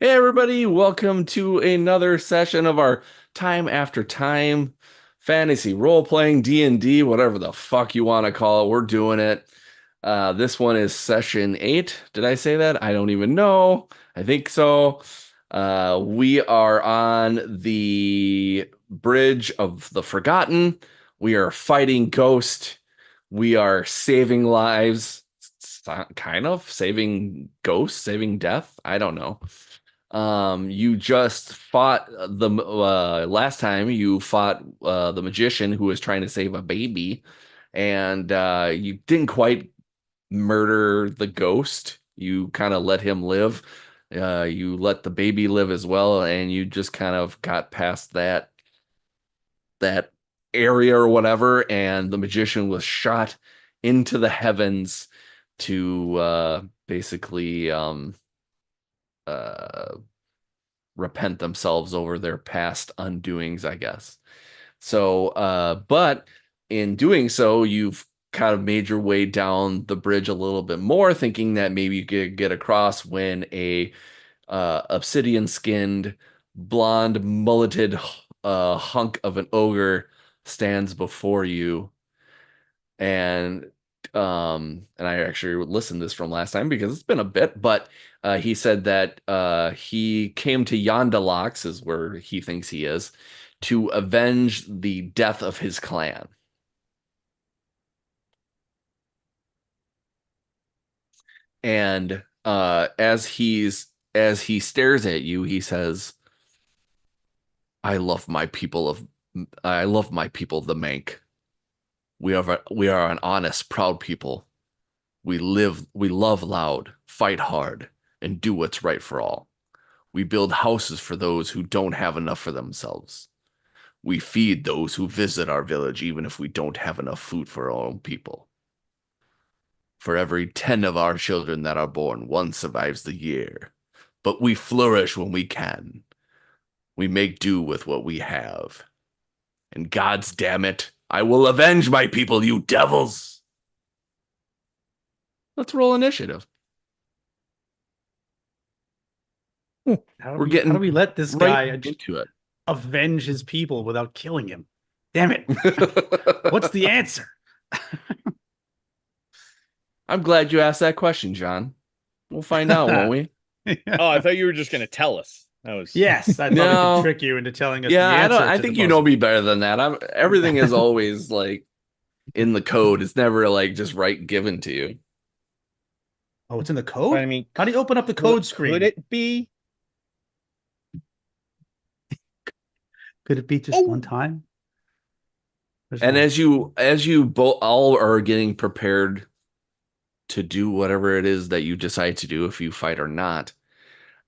Hey everybody, welcome to another session of our Time After Time fantasy role-playing D&D, whatever the fuck you want to call it. We're doing it. This one is session 8. Did I say that? I don't even know. I think so. We are on the Bridge of the Forgotten. We are fighting Ghost. We are saving lives. Kind of saving ghosts, saving death. I don't know. You just fought the last time you fought the magician who was trying to save a baby, and you didn't quite murder the ghost. You kind of let him live. You let the baby live as well, and you just kind of got past that area or whatever, and the magician was shot into the heavens to basically uh repent themselves over their past undoings, I guess. So, but in doing so, you've kind of made your way down the bridge a little bit more, thinking that maybe you could get across when a obsidian skinned, blonde, mulleted hunk of an ogre stands before you. And I actually listened to this from last time because it's been a bit, but he said that he came to Yondalox, is where he thinks he is, to avenge the death of his clan. And as he stares at you, he says, "I love my people of I love my people, the Mank. We are an honest, proud people. We love loud, fight hard, and do what's right for all. We build houses for those who don't have enough for themselves. We feed those who visit our village, even if we don't have enough food for our own people. For every 10 of our children that are born, one survives the year. But we flourish when we can. We make do with what we have. And God's damn it, I will avenge my people, you devils." Let's roll initiative. How do We're we how do getting we let this right guy into it. avenge his people without killing him? Damn it. What's the answer? I'm glad you asked that question, John. We'll find out, won't we? Oh, I thought you were just going to tell us. That was Yes, I thought we could No. trick you into telling us Yeah, the I don't answer I to the think you know puzzle. me better than that. Everything is always like in the code. It's never like just right given to you. Oh, it's in the but code? I mean, How do you open up the could, code could screen? it be? Could it be just one Oh, time? There's And one. as you both all are getting prepared to do whatever it is that you decide to do, if you fight or not,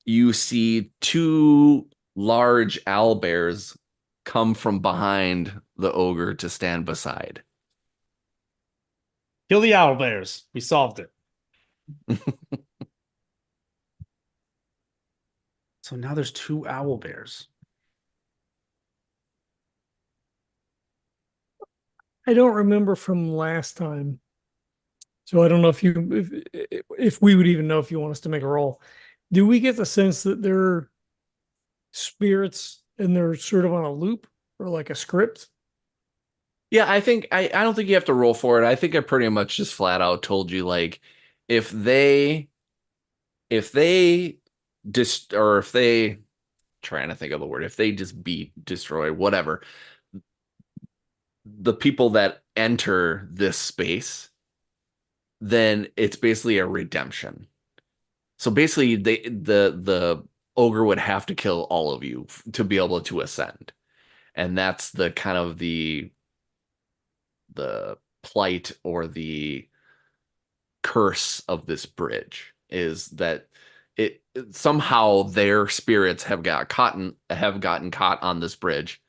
you see two large owl bears come from behind the ogre to stand beside. Kill the owl bears. We solved it. So now there's two owl bears. I don't remember from last time, so I don't know if we would even know if you want us to make a roll. Do we get the sense that they're spirits and they're sort of on a loop or like a script? Yeah, I don't think you have to roll for it. I think I pretty much just flat out told you like if they if they just or if they trying to think of the word, if they just beat, destroy, whatever, the people that enter this space, then it's basically a redemption. So basically the ogre would have to kill all of you to be able to ascend. And that's the kind of the plight or the curse of this bridge is that it somehow their spirits have gotten caught on this bridge,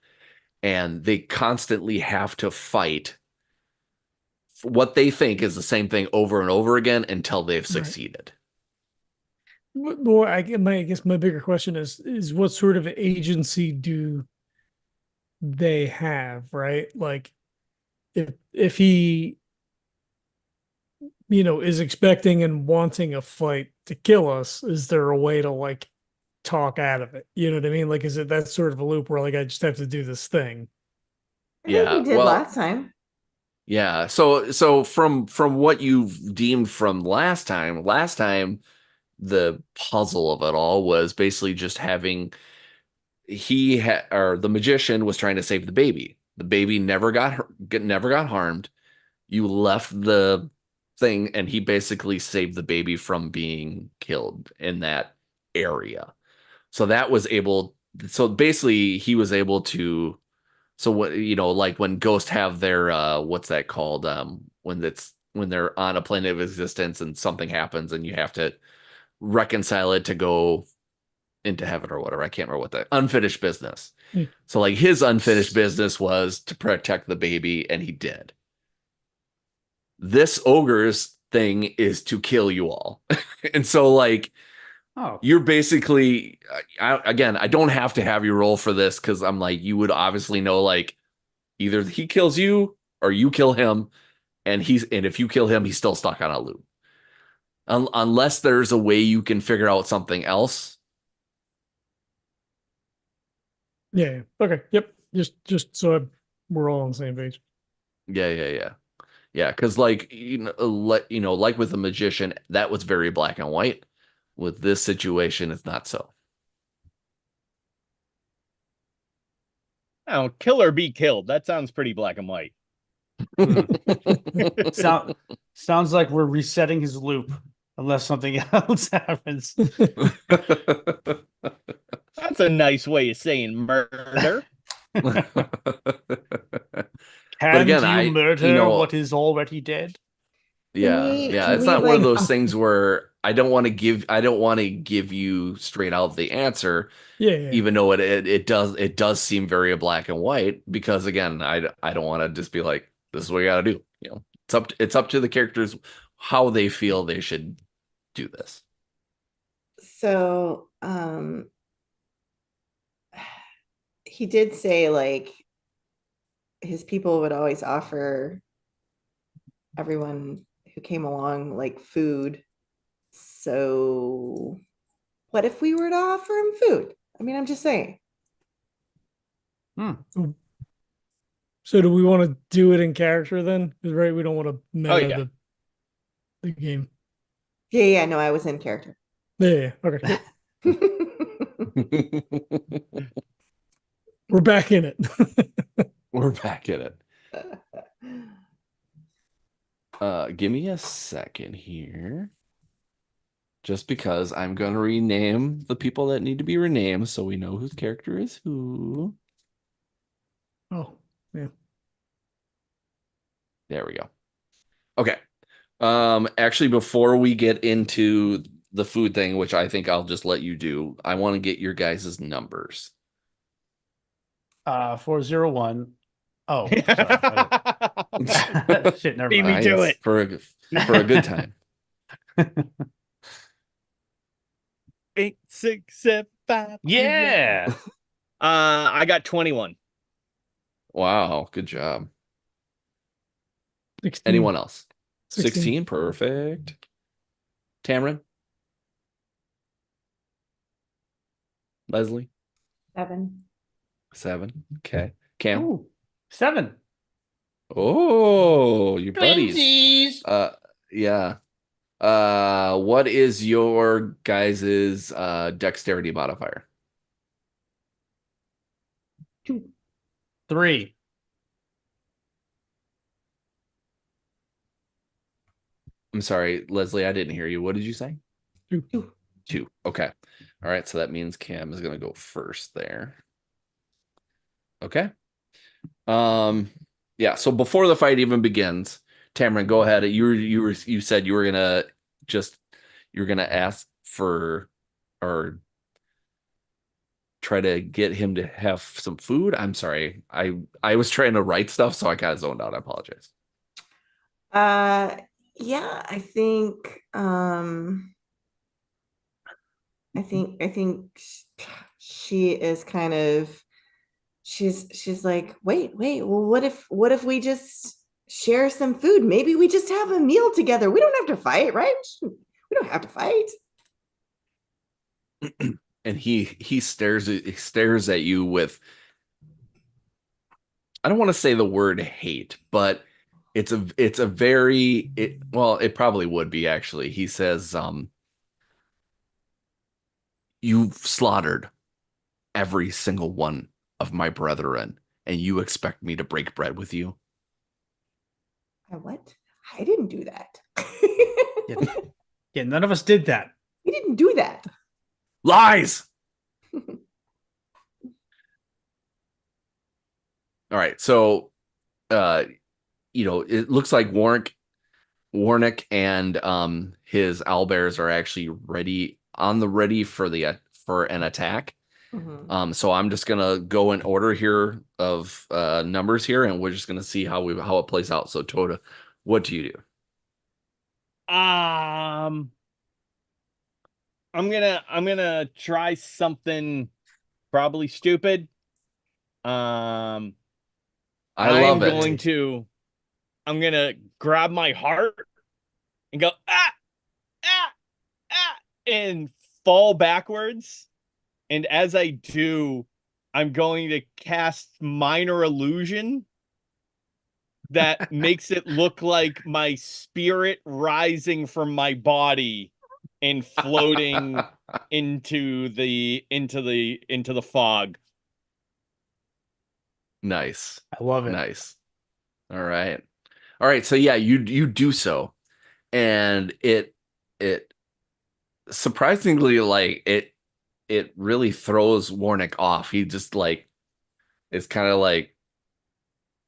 and they constantly have to fight what they think is the same thing over and over again until they've Right. succeeded. Well, I guess my bigger question is what sort of agency do they have, right? Like if he, is expecting and wanting a fight to kill us, is there a way to like talk out of it? You know what I mean? Like, is it that sort of a loop where like I just have to do this thing? I think Yeah, we did well- last time. Yeah. So from what you've deemed from last time, the puzzle of it all was basically just having or the magician was trying to save the baby. The baby never got harmed. You left the thing, and he basically saved the baby from being killed in that area. So that was able. So basically, he was able to. So what like when ghosts have their what's that called? When they're on a plane of existence and something happens and you have to reconcile it to go into heaven or whatever. I can't remember what the unfinished business. So like his unfinished business was to protect the baby, and he did. This ogre's thing is to kill you all. And so like you're basically I don't have to have you roll for this because I'm like, you would obviously know like either he kills you or you kill him, and if you kill him, he's still stuck on a loop. Unless there's a way you can figure out something else. Yeah. Okay. Yep. Just so we're all on the same page. Yeah. Because like like with the magician, that was very black and white. With this situation, it's not so. Oh, kill or be killed. That sounds pretty black and white. Sounds like we're resetting his loop unless something else happens. That's a nice way of saying murder. Can again, you murder what is already dead? Yeah, Can it's we, not one of like, those things where I don't want to give you straight out the answer. Yeah. Even though it does seem very black and white, because again, I don't want to just be like, this is what you got to do. It's up to the characters how they feel they should do this. So he did say like his people would always offer everyone who came along like food. So what if we were to offer him food? I mean, I'm just saying. So do we want to do it in character then? 'Cause, right, we don't want to meta yeah. the game. Yeah, no, I was in character. Yeah. Okay. We're back in it. We're back in it. Give me a second here. Just because I'm going to rename the people that need to be renamed so we know whose character is who. Oh, yeah. There we go. Okay. Actually, before we get into the food thing, which I think I'll just let you do, I want to get your guys' numbers. 401. Oh, sorry. Shit, never Beat me mind. to it. For a good time. 8, 6, 7, 5. Yeah. I got 21. Wow, good job. 16. Anyone else? 16. 16, perfect. Tamron? Leslie? 7. 7. Okay. Cam? Ooh, 7. Oh, your buddies. Twinsies. Yeah. What is your guys's dexterity modifier? 2. 3. I'm sorry, Leslie, I didn't hear you. What did you say? 2. 2. Okay. All right, so that means Cam is going to go first there. Okay. Yeah, so before the fight even begins, Tamron, go ahead. You said you were going to ask for or try to get him to have some food. I'm sorry. I was trying to write stuff, so I kind of zoned out. I apologize. Yeah, I think she is kind of she's like, wait, well, what if we just share some food? Maybe we just have a meal together. We don't have to fight, right? We don't have to fight. and he stares at you with, I don't want to say the word hate, but it's a very well, it probably would be actually. He says, you've slaughtered every single one of my brethren, and you expect me to break bread with you? What? I didn't do that. Yeah, none of us did that. We didn't do that. Lies. All right, so it looks like Warnick and his owlbears are actually ready for an attack. Mhm. So I'm just gonna go in order here of numbers here, and we're just gonna see how it plays out. So Toda, what do you do? I'm gonna try something probably stupid. I I'm love it. I'm gonna grab my heart and go ah ah ah and fall backwards. And as I do, I'm going to cast minor illusion that makes it look like my spirit rising from my body and floating into the fog. Nice. I love it. Nice. All right. So yeah, you do so, and it surprisingly, like, it really throws Warnick off. He just like is kind of like,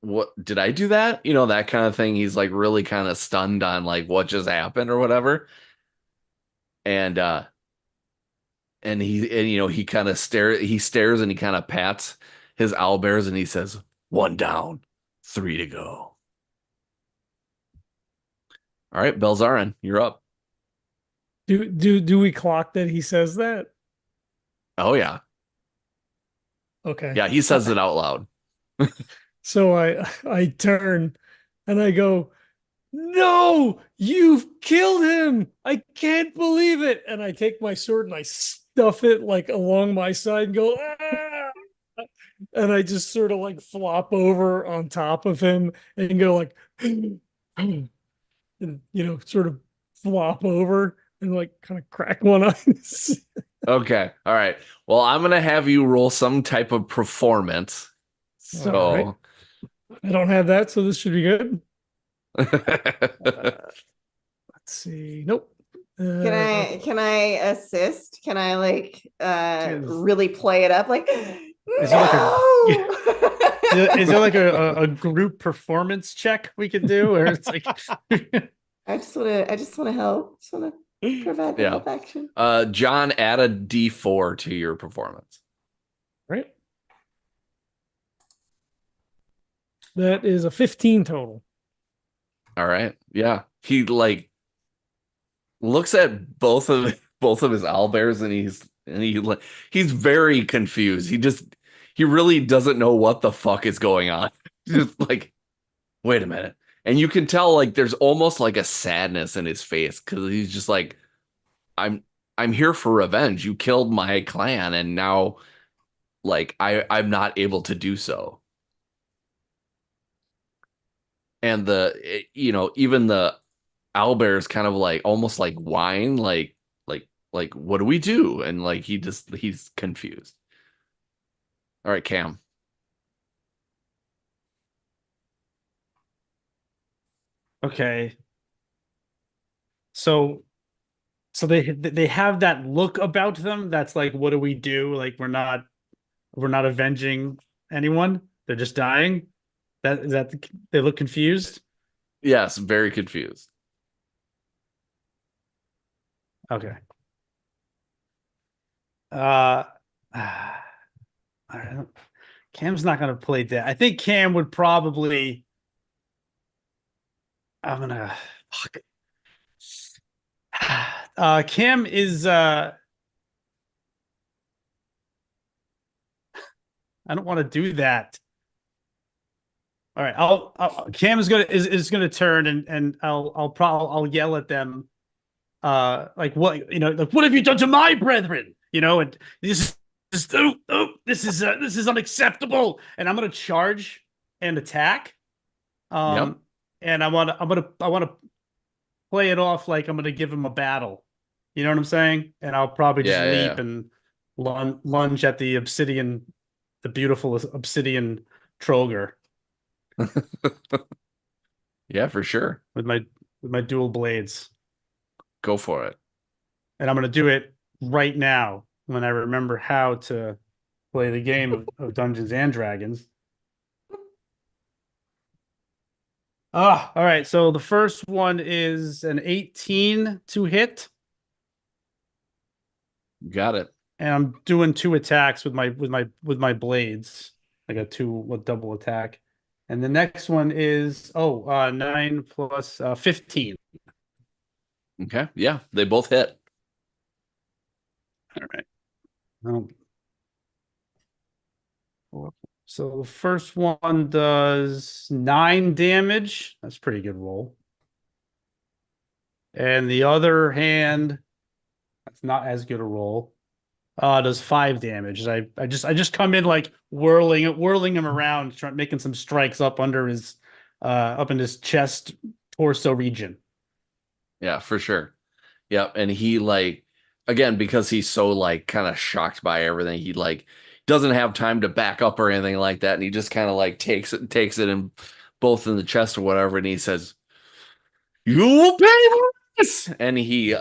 what did I do that? That kind of thing. He's like really kind of stunned on like what just happened or whatever. And he kind of stares and he kind of pats his owlbears and he says, 1 down, 3 to go. All right, Belzarin, you're up. Do we clock that he says that? Oh yeah. Okay. Yeah, he says it out loud. So I turn and I go, "No, you've killed him! I can't believe it!" And I take my sword and I stuff it like along my side and go, "Ah!" And I just sort of like flop over on top of him and go like, and sort of flop over and like kind of crack one eye. Okay. All right. Well, I'm going to have you roll some type of performance. So All right. I don't have that, so this should be good. Let's see. Nope. Can I assist? Can I Yes. really play it up? Like, Is no! Is there like a group performance check we can do, or it's like I just want to help. Just want to provide the Yeah. help action. John, add a D4 to your performance. Right. That is a 15 total. All right. Yeah. He like looks at both of his owlbears and he's very confused. He really doesn't know what the fuck is going on. Just like, wait a minute. And you can tell like there's almost like a sadness in his face because he's just like, I'm here for revenge. You killed my clan and now like I'm not able to do so. And even the owlbears kind of like almost like whine, like what do we do? And like he's confused. All right, Cam. okay? So they have that look about them that's like, what do we do? Like we're not avenging anyone. They're just dying. They look confused. Yes, very confused. Okay. I don't, Cam's not gonna play dead. I think Cam would probably. I'm gonna. Fuck. Cam is. I don't want to do that. All right, Cam is gonna turn and I'll yell at them. Like what have you done to my brethren? and this is unacceptable, and I'm gonna charge and attack. And I want to play it off like I'm gonna give him a battle. You know what I'm saying? And I'll probably just Yeah, leap yeah. and lunge at the beautiful obsidian Trollger Yeah, for sure. with my dual blades. Go for it. And I'm gonna do it right now when I remember how to play the game of Dungeons and Dragons. All right. So the first one is an 18 to hit, Got it. and I'm doing 2 attacks with my blades. I got a double attack. And the next one is 9 plus 15. Okay. Yeah, they both hit. All right. So the first one does 9 damage. That's a pretty good roll. And the other hand, that's not as good a roll. Does 5 damage. I just come in like whirling him around, making some strikes up under his up in his chest torso region. Yeah, for sure. Yep. And he again, because he's so kind of shocked by everything, he doesn't have time to back up or anything like that. And he just kind of takes it in both in the chest or whatever. And he says, "You will pay for this." And he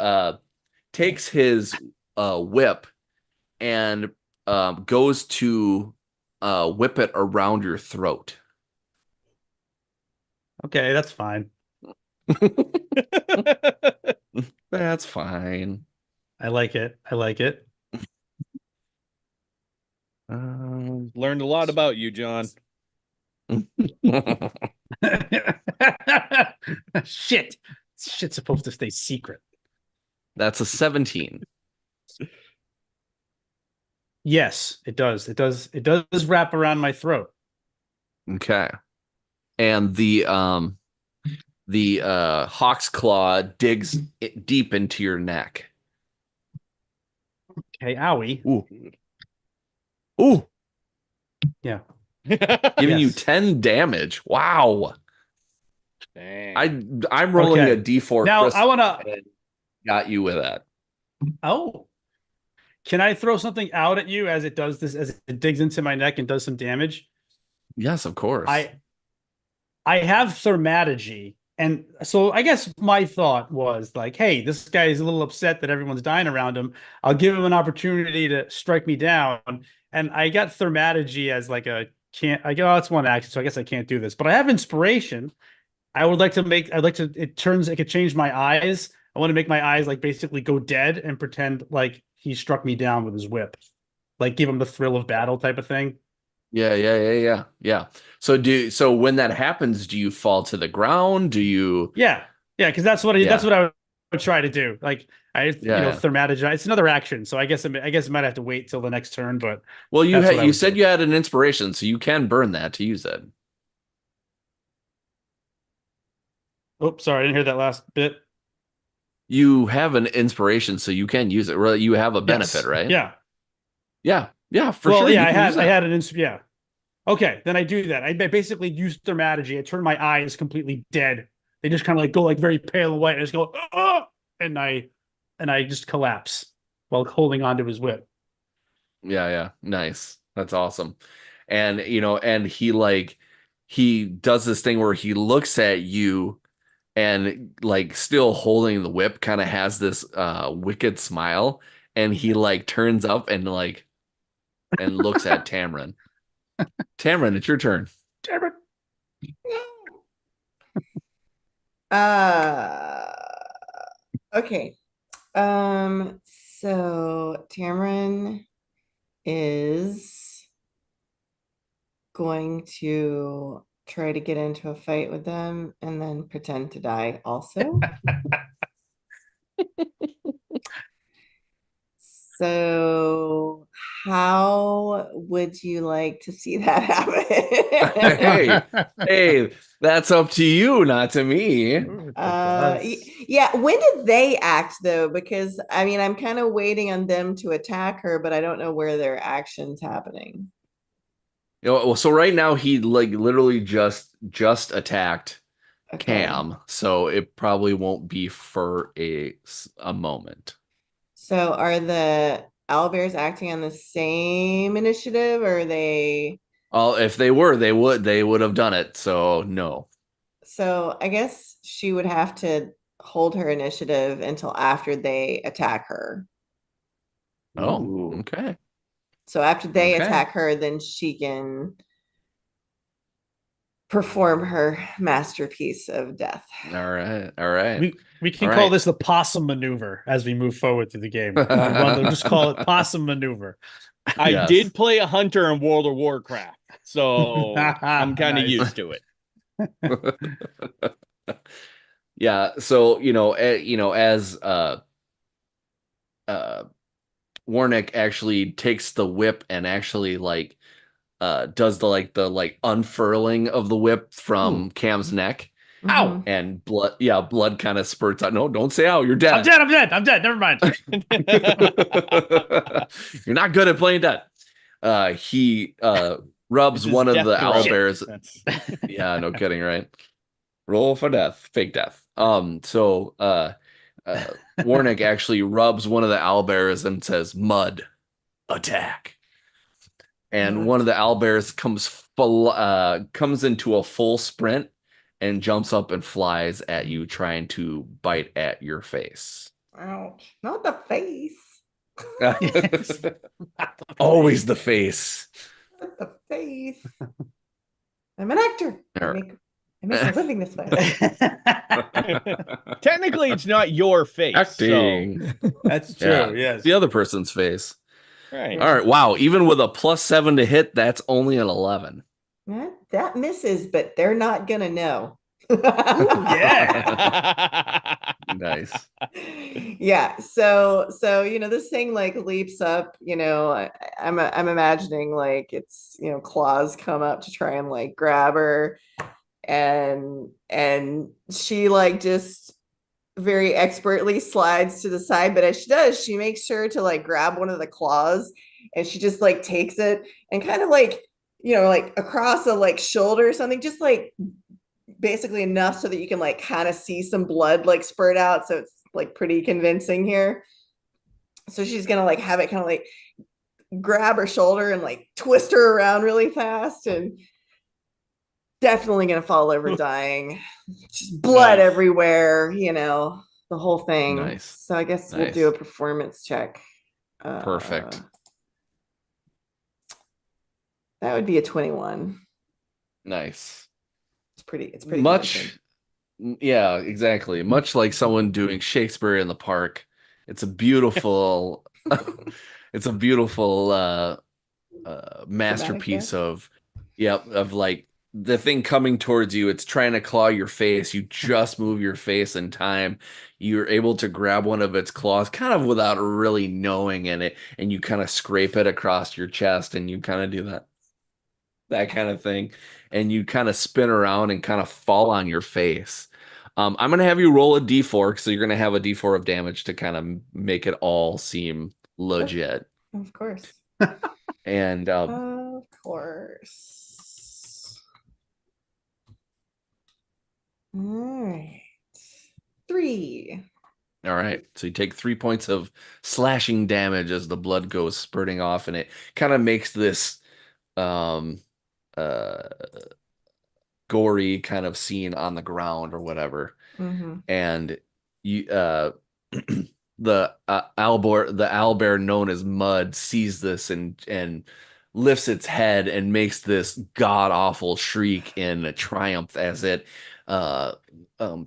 takes his whip and goes to whip it around your throat. Okay, that's fine. That's fine. I like it. Learned a lot about you, John. Shit's supposed to stay secret. That's a 17. Yes, it does. It does wrap around my throat. Okay. And the hawk's claw digs deep into your neck. Okay, owie. Ooh. Yeah. Giving you Yes. 10 damage. Wow. Dang. I'm rolling Okay. a D4. Now Chris I want to. got you with that. Oh, can I throw something out at you as it does this? As it digs into my neck and does some damage? Yes, of course. I have Thaumaturgy, and so I guess my thought was like, hey, this guy is a little upset that everyone's dying around him. I'll give him an opportunity to strike me down, and I got Thaumaturgy as like a can't. I go, oh, it's 1 action, so I guess I can't do this. But I have Inspiration. I'd like to. It could change my eyes. I want to make my eyes basically go dead and pretend like he struck me down with his whip, like give him the thrill of battle type of thing. Yeah. So when that happens, do you fall to the ground? Do you? Yeah, because that's what I would try to do. Thaumaturgy. It's another action, so I guess I might have to wait till the next turn. But Well, you said do. you had an inspiration, so you can burn that to use it. Oh, sorry, I didn't hear that last bit. You have an inspiration, so you can use it. Well, you have a benefit, Yes. right? Yeah. For sure. Yeah, I had an yeah. Okay, then I do that. I basically use Thaumaturgy. I turn my eyes completely dead. They just kind of go very pale and white. And I just go, ah! and I just collapse while holding onto his whip. Yeah. Nice. That's awesome. And and he does this thing where he looks at you and still holding the whip, kind of has this wicked smile, and he turns up and looks at Tamron. Tamron, it's your turn. Damn it. Okay. So Tamron is going to try to get into a fight with them and then pretend to die also. So How would you like to see that happen? Hey, that's up to you, not to me. Yeah, when did they act though? Because I mean, I'm kind of waiting on them to attack her, but I don't know where their action's happening. You know, well, so right now he like literally just attacked Okay. Cam, so it probably won't be for a moment. So are the owlbears acting on the same initiative, or are they? Well, if they were, they would have done it. So no. So I guess she would have to hold her initiative until after they attack her. Oh, Ooh. okay. So after they Okay. attack her, then she can perform her masterpiece of death. All right. All right. We can All call right. this the possum maneuver as we move forward through the game. We'll just call it possum maneuver. I Yes. did play a hunter in World of Warcraft, so I'm kind of Nice. used to it. Yeah. So as Warnick actually takes the whip and actually like does the unfurling of the whip from Cam's neck, Ow! and blood kind of spurts out. No, don't say ow, you're I'm dead. dead. I'm dead. I'm dead. Never mind. You're not good at playing dead. He rubs This is one of death the throw. owlbears. That's Yeah, no kidding, right? Roll for death, fake death. Warnick actually rubs one of the owlbears and says, "Mud, attack." And one of the owlbears comes into a full sprint and jumps up and flies at you, trying to bite at your face. Ouch. Not the face. Always the face. Not the face. I'm an actor. I All make a living this way. technically it's not your face. Acting. That's true. Yeah. Yes. The other person's face. So, right. All right. Wow. Even with a +7 to hit, that's only an 11. That misses, but they're not gonna know. Yeah. Nice. Yeah. So this thing like leaps up. I'm imagining like it's claws come up to try and like grab her, and she like just very expertly slides to the side, but as she does, she makes sure to like grab one of the claws, and she just like takes it and kind of like like across a like shoulder or something, just like basically enough so that you can like kind of see some blood like spurt out, so it's like pretty convincing here. So she's gonna like have it kind of like grab her shoulder and like twist her around really fast, and definitely gonna fall over dying. Just blood Nice. everywhere, the whole thing. Nice. So I guess we'll Nice. do a performance check. Perfect. That would be a 21. Nice. It's pretty Much. Yeah, exactly. Much like someone doing Shakespeare in the Park. It's a beautiful, it's a beautiful masterpiece of like the thing coming towards you. It's trying to claw your face. You just move your face in time. You're able to grab one of its claws kind of without really knowing in it, and you kind of scrape it across your chest, and you kind of do that kind of thing, and you kind of spin around and kind of fall on your face. I'm going to have you roll a d4, so you're going to have a d4 of damage to kind of make it all seem legit. Of course. And Of course. All right. 3. all right, so you take 3 points of slashing damage as the blood goes spurting off, and it kind of makes this gory kind of scene on the ground or whatever. Mm-hmm. And you the owlbear known as Mud sees this and lifts its head and makes this god awful shriek in a triumph as it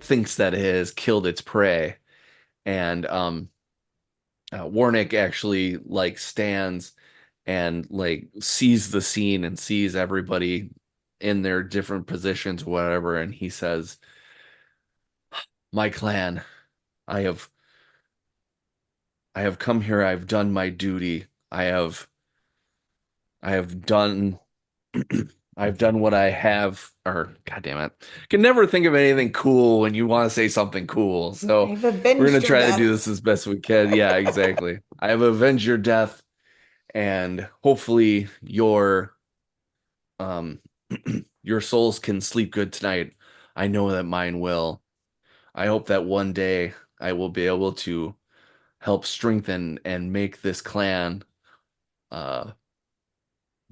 thinks that it has killed its prey. And Warnick actually like stands and like sees the scene and sees everybody in their different positions, whatever, and he says, "My clan, I have come here. I've done my duty. I have I have done I've done what I have, or God damn it. Can never think of anything cool when you want to say something cool. So I've we're avenged gonna your try to do death. this as best we can. Yeah, exactly. I have avenged your death, and hopefully um your souls can sleep good tonight. I know that mine will. I hope that one day I will be able to help strengthen and make this clan uh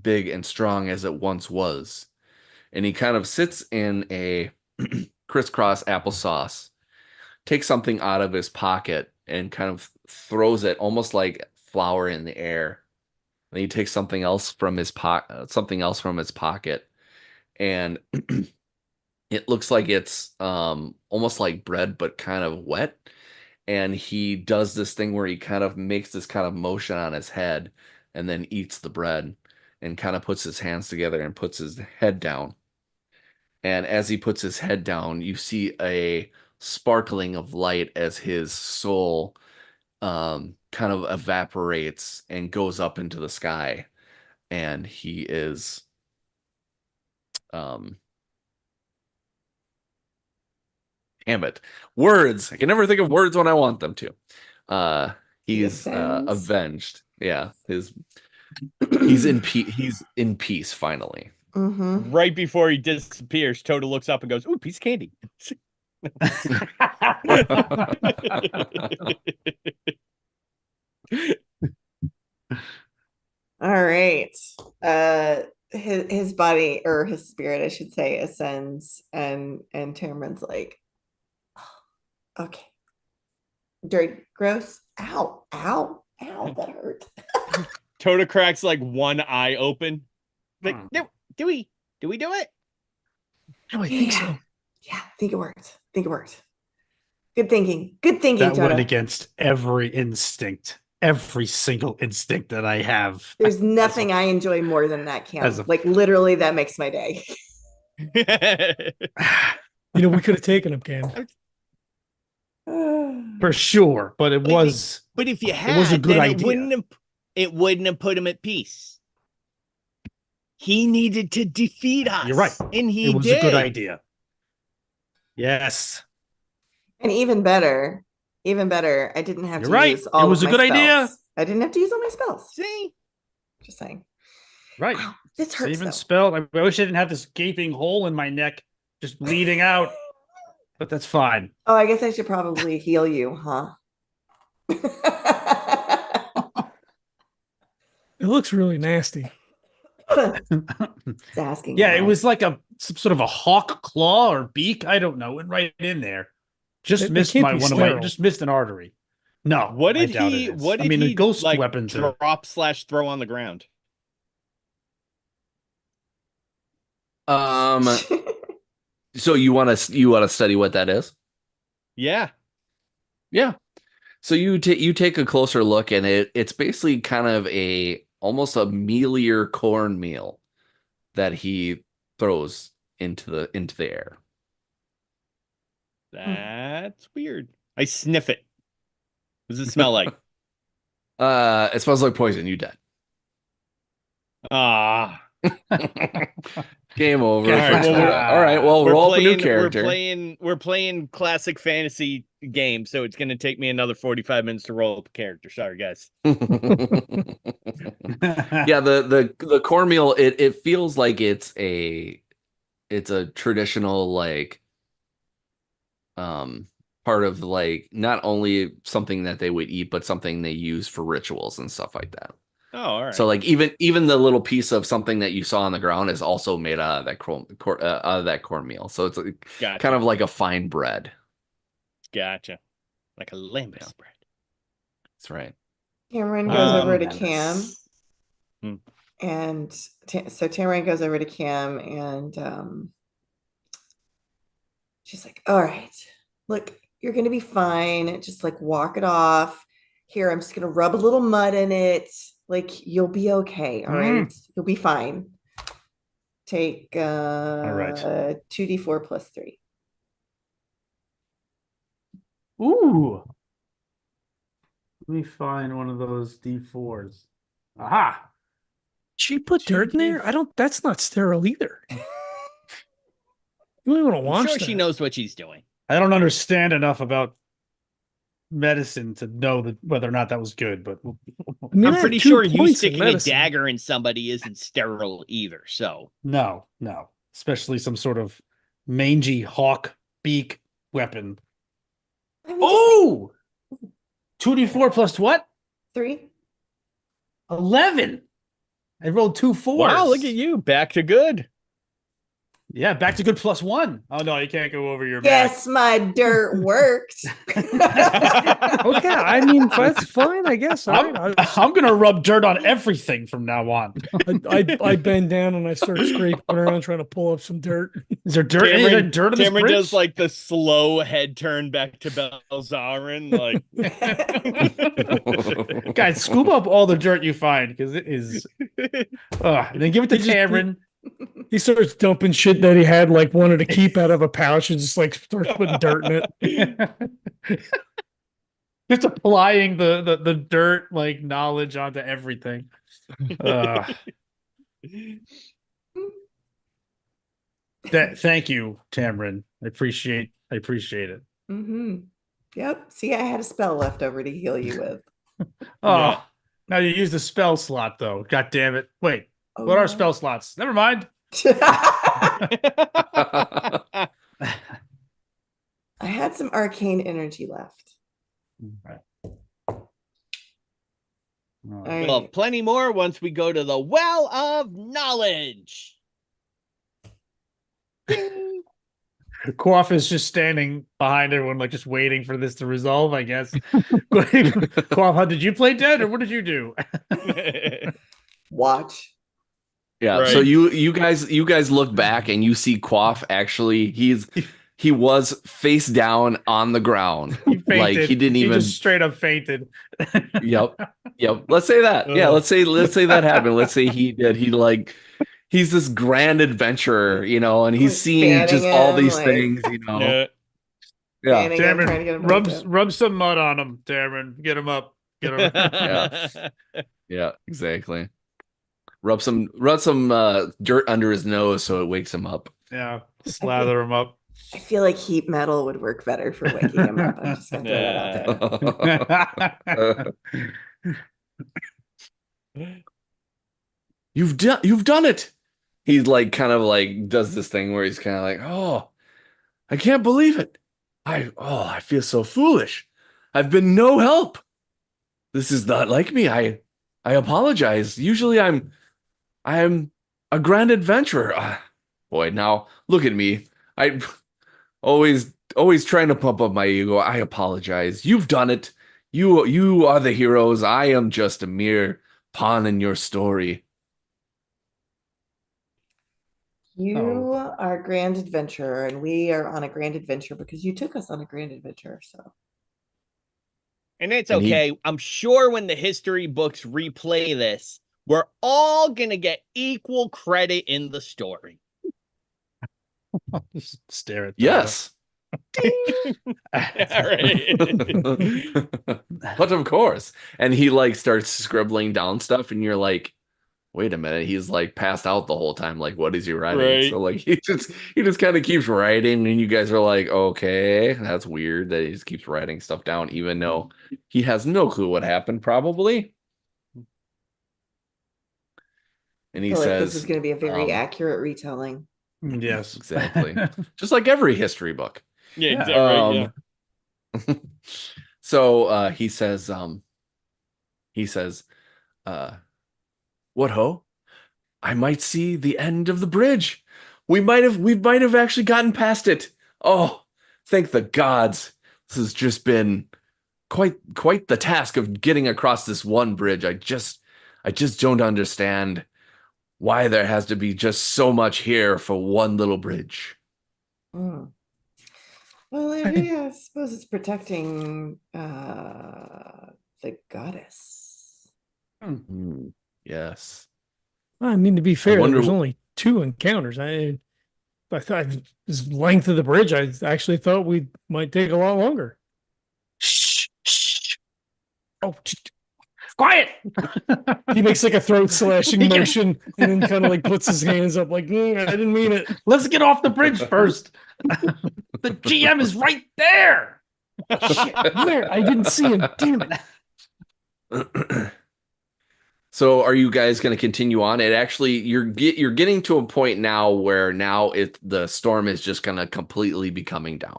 big and strong as it once was. And he kind of sits in a crisscross applesauce, takes something out of his pocket and kind of throws it almost like flour in the air. And he takes something else from his pocket, and it looks like it's almost like bread but kind of wet. And he does this thing where he kind of makes this kind of motion on his head and then eats the bread and kind of puts his hands together and puts his head down. And as he puts his head down, you see a sparkling of light as his soul kind of evaporates and goes up into the sky. And he is um, damn it, words. I can never think of words when I want them to. He He's ascends. avenged. Yeah, he's in peace finally. Mm-hmm. Right before he disappears, Toto looks up and goes, "Ooh, piece of candy." All right. His body or his spirit, I should say, ascends, and Tamaryn's like, "Oh, okay. Dirty, gross. Ow, ow, ow, that hurt." Toto cracks like one eye open. Like, Hmm. no, do we do it? Oh, I think Yeah. so. Yeah, I think it worked. I think it worked. Good thinking. Good thinking, That went Toto. against every instinct, every single instinct that I have. There's nothing I enjoy more than that, Cam. as a- Like literally, that makes my day. You know, we could have taken him, Cam. For sure, but it But if was But if you had, was a good then idea. it wouldn't have put him at peace. He needed to defeat us. You're right. And he it was did. a good idea. Yes. And even better, I didn't have You're to right. use all It was of a my good idea. spells. I didn't have to use all my spells. See? Just saying. Right. Ow, this hurts Saving though. spell. I wish I didn't have this gaping hole in my neck just bleeding out, but that's fine. Oh, I guess I should probably heal you, huh? It looks really nasty. It's asking. Yeah, it why. was like some sort of a hawk claw or beak. I don't know. Went right in there. Just They missed can't be one of my sterile. just missed an artery. No, What I did doubt he it is. what did I mean, he the ghost like weapons are drop / throw on the ground? So you want to study what that is? Yeah. Yeah. So you take a closer look, and it's basically kind of almost a mealier cornmeal that he throws into the air. That's weird. I sniff it. What does it smell like? It smells like poison. You dead. Ah. Game over. All right, for well, tonight. All right. Well, roll up a new character. We're playing classic fantasy game, so it's going to take me another 45 minutes to roll up a character. Sorry, guys. Yeah, the cornmeal. It feels like it's a traditional like part of like not only something that they would eat, but something they use for rituals and stuff like that. Oh, all right. So like even the little piece of something that you saw on the ground is also made out of that cornmeal. So it's like, Gotcha. kind of like a fine bread. Gotcha. Like a lembas bread. That's right. Tamaryn goes over to Nice. Cam, Hmm. and so Tamaryn goes over to Cam, and she's like, "All right, look, you're gonna be fine. Just like walk it off. Here, I'm just gonna rub a little mud in it. Like you'll be okay. All right, you'll be fine. Take right. 2d4 plus 3. Ooh. Let me find one of those D4s. Aha. She put dirt in there? I don't. That's not sterile either. You don't want to I'm watch sure that. she knows what she's doing. I don't understand enough about medicine to know that whether or not that was good, but I mean, I I'm have pretty 2 sure you points in sticking a medicine. dagger in somebody isn't sterile either. So no, especially some sort of mangy hawk beak weapon. I mean, just Oh, 2d4 plus what? 3. 11. I rolled 2 4s. wow, look at you, back to good. Yeah, back to good +1. Oh no, you can't go over your Yes, my dirt worked. Okay, I mean that's fine, I guess. All right, I'm gonna rub dirt on everything from now on. I bend down and I start scraping around trying to pull up some dirt. Is there dirt? Is there dirt on this Cameron bridge? does like the slow head turn back to Belzarin, like Guys, scoop up all the dirt you find because it is. And then give it to He just- Cameron. He starts dumping shit that he had like wanted to keep out of a pouch and just like starts putting dirt in it. Just applying the dirt like knowledge onto everything. Thank you, Tamron. I appreciate it. Hmm. Yep. See, I had a spell left over to heal you with. Oh, Yeah. now you used the spell slot though. God damn it! Wait, Oh, what are no. spell slots? Never mind. I had some arcane energy left. All We'll right. have plenty more once we go to the Well of Knowledge. Quaff is just standing behind everyone, like just waiting for this to resolve, I guess. Quaff, how did you play dead, or what did you do? Watch. Yeah. Right. So you guys look back and you see Quaff actually he was face down on the ground. He fainted. Like he didn't even just straight up fainted. Yep. Let's say that. Yeah, Ugh. let's say that happened. Let's say he did. He's this grand adventurer, and he's Like seeing fanning just all him, these like- things, Yeah. Yeah. Fanning him, trying to get him Tamron, back up. rub some mud on him, Tamron. Get him up. Get him. Yeah, exactly. Rub some dirt under his nose so it wakes him up. Yeah, slather him up. I feel like heat metal would work better for waking him up. I'm just gonna throw that out there. You've done it. He's like kind of like does this thing where he's kind of like, "Oh, I can't believe it. I feel so foolish. I've been no help. This is not like me. I apologize. Usually I'm a grand adventurer. Boy, now look at me. I always trying to pump up my ego. I apologize. You've done it. You are the heroes. I am just a mere pawn in your story." You are a grand adventurer, and we are on a grand adventure because you took us on a grand adventure. So And it's And he- okay. I'm sure when the history books replay this, we're all gonna get equal credit in the story. Just stare at. Yes. All right. But of course. And he like starts scribbling down stuff and you're like, wait a minute, he's like passed out the whole time. Like, what is he writing? Right. So like he just kind of keeps writing and you guys are like, okay, that's weird that he just keeps writing stuff down, even though he has no clue what happened, probably. And I he feel like says, this is going to be a very um, accurate retelling. Yes, exactly. Just like every history book. Yeah, Yeah. exactly, yeah. So he says, what ho? I might see the end of the bridge. We might have actually gotten past it. Oh, thank the gods. This has just been quite the task of getting across this one bridge. I just don't understand why there has to be just so much here for one little bridge. Mm. Well, I suppose it's protecting the goddess. Yes. I mean, to be fair, there wonder was wh- only 2 encounters. I thought this length of the bridge, I actually thought we might take a lot longer. Shh. Oh, Quiet. He makes like a throat slashing He can- motion and then kind of like puts his hands up like, I didn't mean it. Let's get off the bridge first. The GM is right there. Shit, where? I didn't see him. Damn it. So are you guys going to continue on? It actually you're getting to a point now where now the storm is just going to completely be coming down.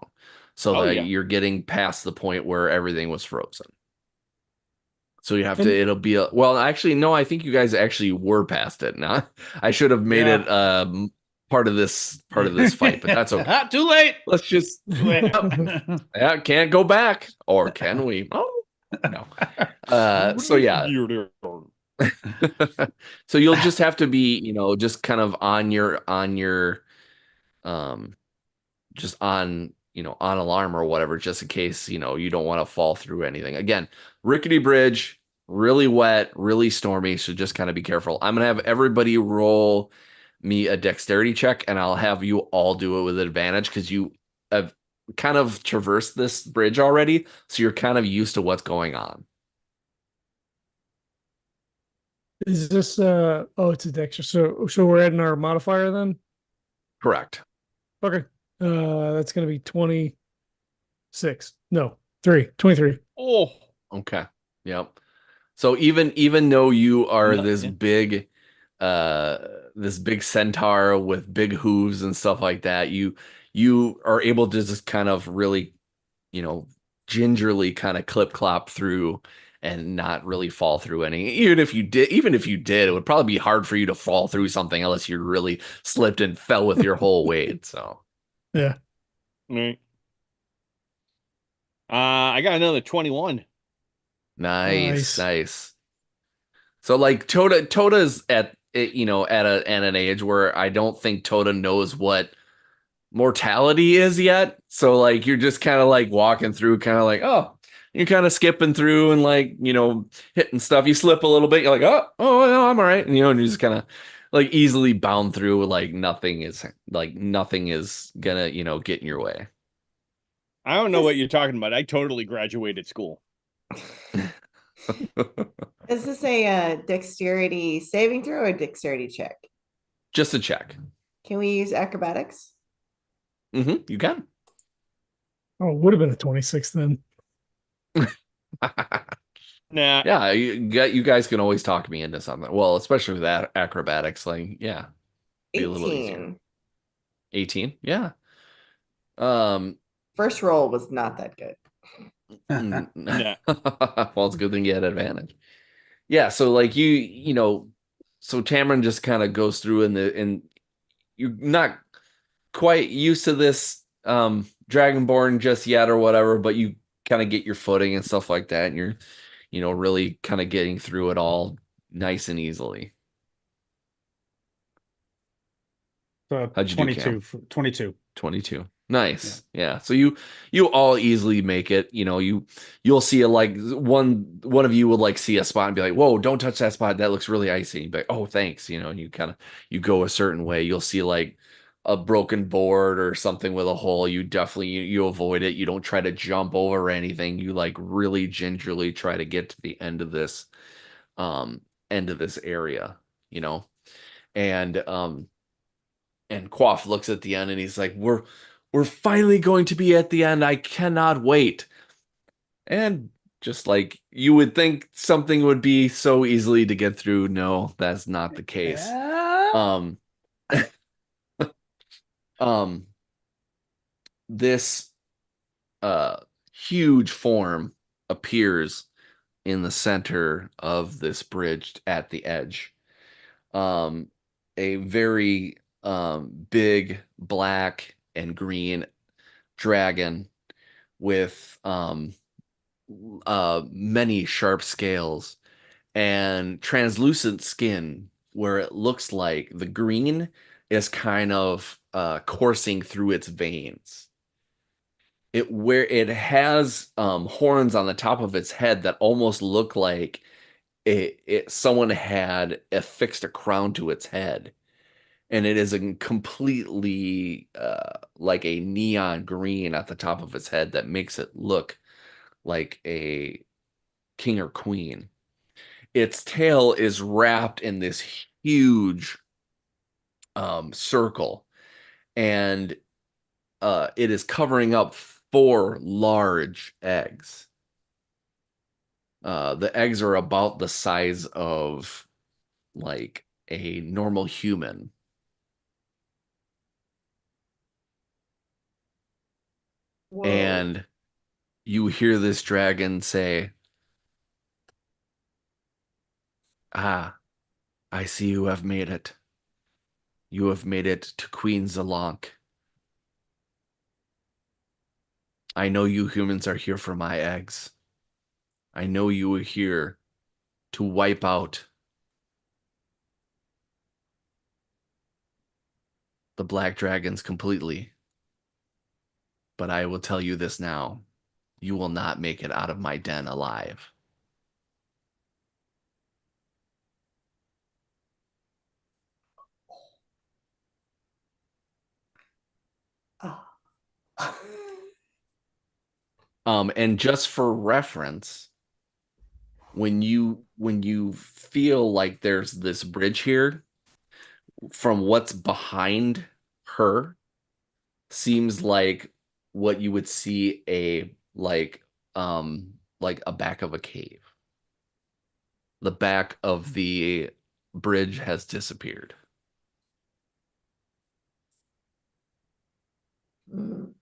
So Oh, that yeah. you're getting past the point where everything was frozen. So you have to And- it'll be well actually no, I think you guys actually were past it. Now I should have made it part of this fight, but that's okay. Too late. Let's just yeah, can't go back, or can we? Oh no. So yeah. So you'll just have to be, just kind of on your just on, on alarm or whatever, just in case, you don't want to fall through anything. Again, rickety bridge, really wet, really stormy, so just kind of be careful. I'm gonna have everybody roll me a dexterity check, and I'll have you all do it with advantage because you have kind of traversed this bridge already, so you're kind of used to what's going on. Is this it's a Dexter. So we're adding our modifier then? Correct. Okay. That's gonna be 26. No, 23. Oh, Okay. Yep. So even though you are No, this yeah. big centaur with big hooves and stuff like that, you are able to just kind of really, gingerly kind of clip clop through and not really fall through any. Even if you did, it would probably be hard for you to fall through something unless you really slipped and fell with your whole weight. So Yeah. right. I got another 21. nice. So like Toda's at an age where I don't think Toda knows what mortality is yet. So like you're just kind of like walking through, kind of like, oh, you're kind of skipping through and like, hitting stuff. You slip a little bit, you're like, oh no, I'm all right. And and you just kind of like easily bound through, like nothing is gonna, get in your way. I don't know what you're talking about. I totally graduated school. Is this a dexterity saving throw or dexterity check? Just a check. Can we use acrobatics? You can. Oh, it would have been a 26 then. Nah. Yeah, you guys can always talk me into something. Well, especially with that acrobatics, like yeah, be a little easier. 18. 18, yeah. First roll was not that good. Nah. Well, it's a good thing you had advantage. Yeah, so like so Tamron just kind of goes through and you're not quite used to this Dragonborn just yet or whatever, but you kind of get your footing and stuff like that, and you're really kind of getting through it all nice and easily. So How'd you do, 22. 22. 22. Nice. Yeah. So you all easily make it. You'll see one of you will like see a spot and be like, "Whoa, don't touch that spot. That looks really icy." And be like, "Oh, thanks." And you go a certain way. You'll see like a broken board or something with a hole. You definitely you avoid it. You don't try to jump over anything. You like really gingerly try to get to the end of this area, and Quaff looks at the end and he's like, We're finally going to be at the end. I cannot wait. And just like you would think something would be so easily to get through, no, that's not the case. This huge form appears in the center of this bridge at the edge. A very big black and green dragon with many sharp scales and translucent skin, where it looks like the green is kind of coursing through its veins. It has horns on the top of its head that almost look like someone had affixed a crown to its head. And it is a completely like a neon green at the top of its head that makes it look like a king or queen. its tail is wrapped in this huge circle, and it is covering up 4 large eggs. The eggs are about the size of like a normal human. Whoa. And you hear this dragon say, "Ah, I see you have made it. You have made it to Queen Zalank. I know you humans are here for my eggs. I know you are here to wipe out the black dragons completely. But I will tell you this now. You will not make it out of my den alive." Oh. And just for reference, when you feel like there's this bridge here, from what's behind her seems like what you would see like a back of a cave. The back of the bridge has disappeared. Mm.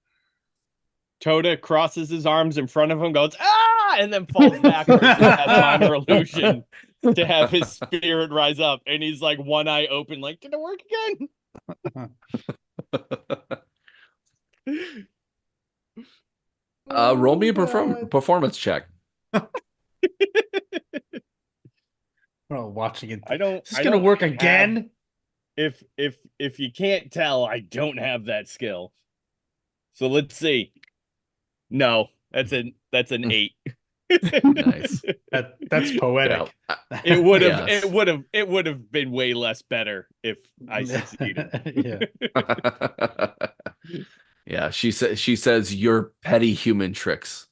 Toda crosses his arms in front of him, goes, "Ah!" and then falls backwards with that minor illusion to have his spirit rise up. And he's like one eye open, like, did it work again? Roll me a God. performance check. Oh, watching it. I don't. Is this I gonna don't work have- again? If you can't tell, I don't have that skill. So let's see. No, that's an 8. Nice. That's poetic. Yeah. It would have Yes. it would have been way less better if I succeeded. Yeah. Yeah, she says your petty human tricks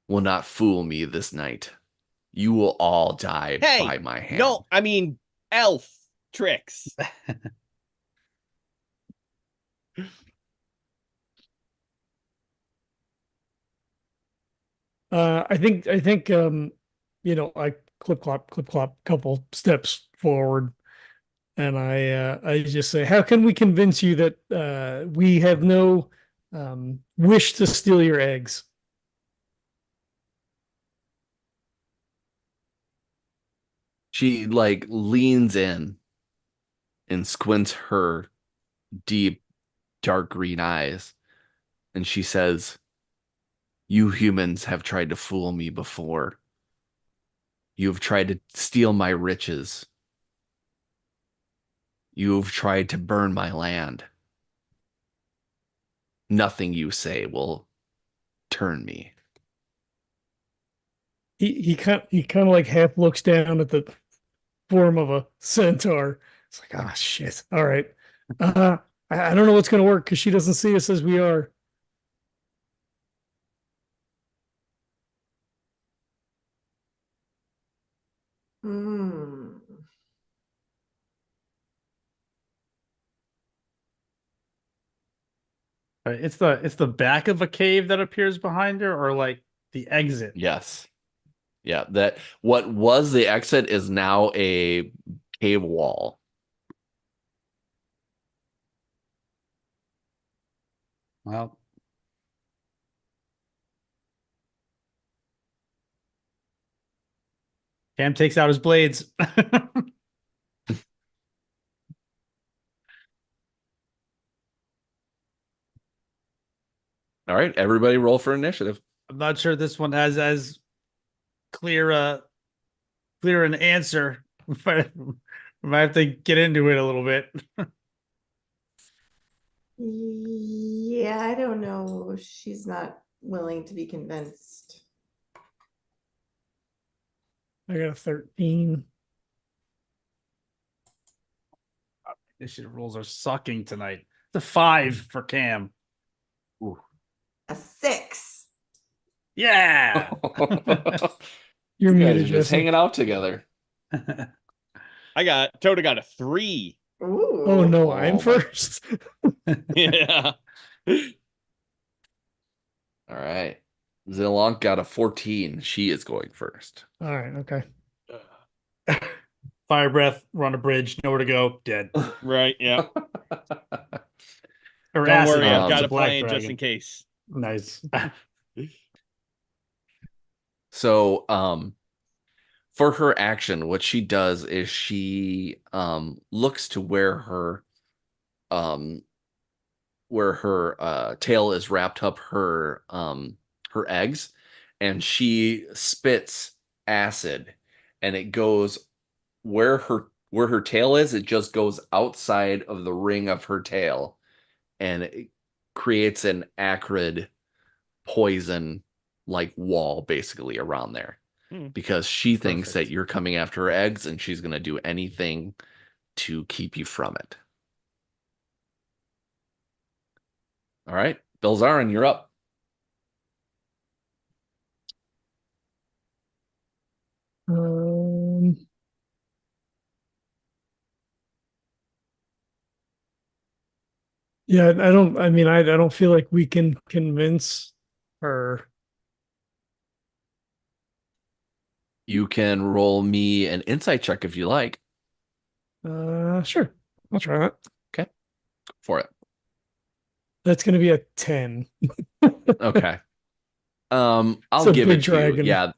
will not fool me this night. You will all die Hey, by my hand. no, I mean elf tricks. I think I clip clop couple steps forward, and I just say, how can we convince you that we have no wish to steal your eggs? She like leans in and squints her deep dark green eyes, and she says, "You humans have tried to fool me before. You have tried to steal my riches. You have tried to burn my land. Nothing you say will turn me." He kind of like half looks down at the form of a centaur. It's like, ah, shit. All right. I don't know what's gonna work because she doesn't see us as we are. Hmm. It's the back of a cave that appears behind her, or like the exit. Yes. Yeah, that what was the exit is now a cave wall. Well, Cam takes out his blades. All right, everybody roll for initiative. I'm not sure this one has as clear an answer. But I might have to get into it a little bit. Yeah, I don't know. She's not willing to be convinced. I got a 13. Initiative rolls are sucking tonight. It's a 5 for Cam. A 6. Yeah. You're You guys muted, are just Jesse. hanging out together. Toda got a 3. Ooh. Oh no, I'm Oh, my- first. Yeah. All right. Zilonk got a 14. She is going first. All right, okay. Fire breath, we're on a bridge, nowhere to go, dead. Right. Yeah. Or Don't acid worry, breath, I've Um, got it's a black plan just dragon. in case. Nice. So, for her action, what she does is she looks to um where her tail is wrapped up her eggs, and she spits acid, and it goes where her tail is, it just goes outside of the ring of her tail, and it creates an acrid poison like wall basically around there, Hmm. because she thinks that Perfect. you're coming after her eggs, and she's going to do anything to keep you from it. All right, Belzarin, you're up. Um, yeah, I don't. I mean, I don't feel like we can convince her. You can roll me an insight check if you like. Sure, I'll try that. For it. That's going to be a 10. Okay. It's I'll a give big it to you. dragon. Yeah,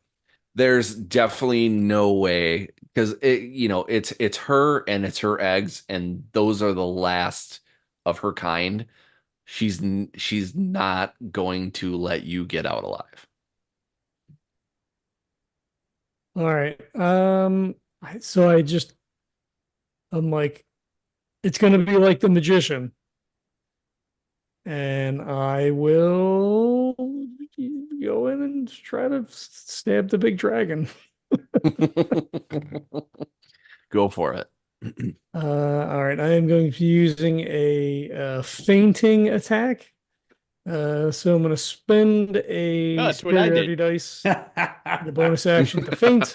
there's definitely no way, because it's her and it's her eggs, and those are the last of her kind. She's not going to let you get out alive. All right. I'm like, it's going to be like the magician, and I will go in and try to stab the big dragon. Go for it. All right. I am going to be using a fainting attack. So I'm going to spend a Oh, that's what I superiority did. dice, the bonus action to faint.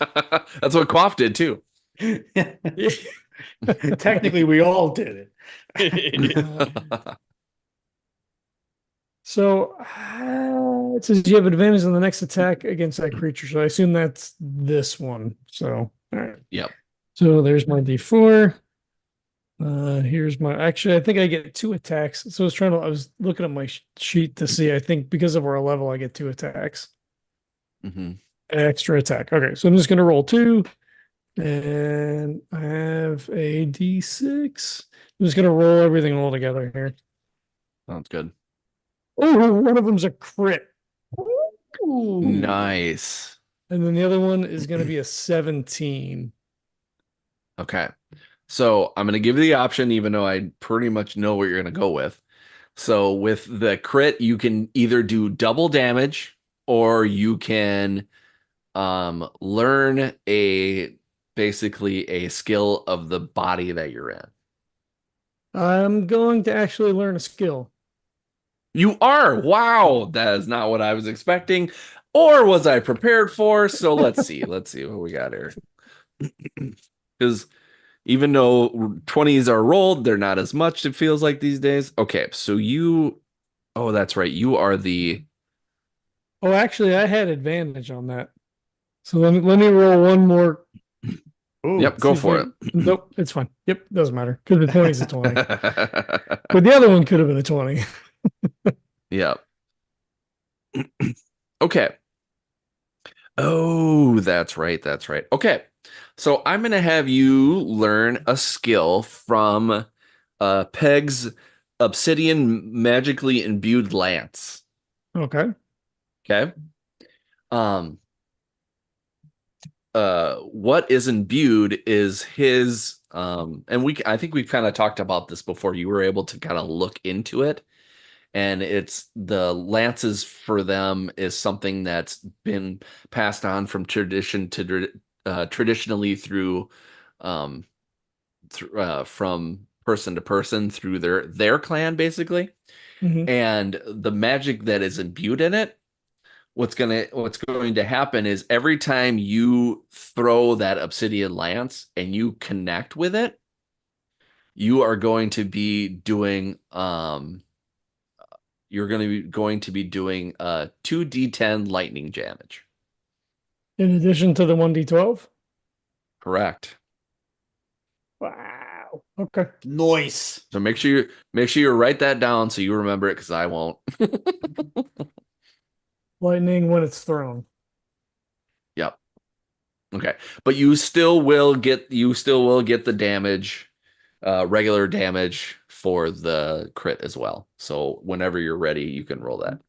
That's what Quaff did too. Technically, we all did it. So it says you have advantage on the next attack against that creature. So I assume that's this one. So all right. Yep. So there's my D4. Here's my actually I think I get 2 attacks. So I was looking at my sheet to see. I think because of our level, I get 2 attacks. hmm Extra attack. Okay, so I'm just gonna roll 2. And I have a D6. I'm just gonna roll everything all together here. Sounds good. Oh, one of them's a crit. Ooh. Nice. And then the other one is going to be a 17. Okay. So I'm going to give you the option, even though I pretty much know what you're going to go with. So with the crit, you can either do double damage, or you can learn basically a skill of the body that you're in. I'm going to actually learn a skill. You are. Wow. That is not what I was expecting. Or was I prepared for? So let's see. Let's see what we got here. Because even though 20s are rolled, they're not as much, it feels like these days. Okay, so oh, that's right. You are the Oh, actually, I had advantage on that. So let me roll one more. Ooh, Yep, go See if for I- it. Nope, it's fine. Yep, doesn't matter because the 20 is a 20. But the other one could have been a 20. Yep. Okay. Oh, that's right. That's right. Okay. So I'm going to have you learn a skill from Peg's obsidian magically imbued lance. Okay. Okay. What is imbued is his and I think we've kind of talked about this before. You were able to kind of look into it, and it's the lances for them is something that's been passed on from tradition to traditionally through from person to person through their clan basically. Mhm. And the magic that is imbued in it what's going to happen is every time you throw that obsidian lance and you connect with it, you are going to be doing going to be doing 2d10 lightning damage. In addition to the 1d12? Correct. Wow. Okay. Noise. So make sure you write that down so you remember it, because I won't. Lightning when it's thrown. Yep. Okay. But you still will get the damage, regular damage for the crit as well. So whenever you're ready, you can roll that.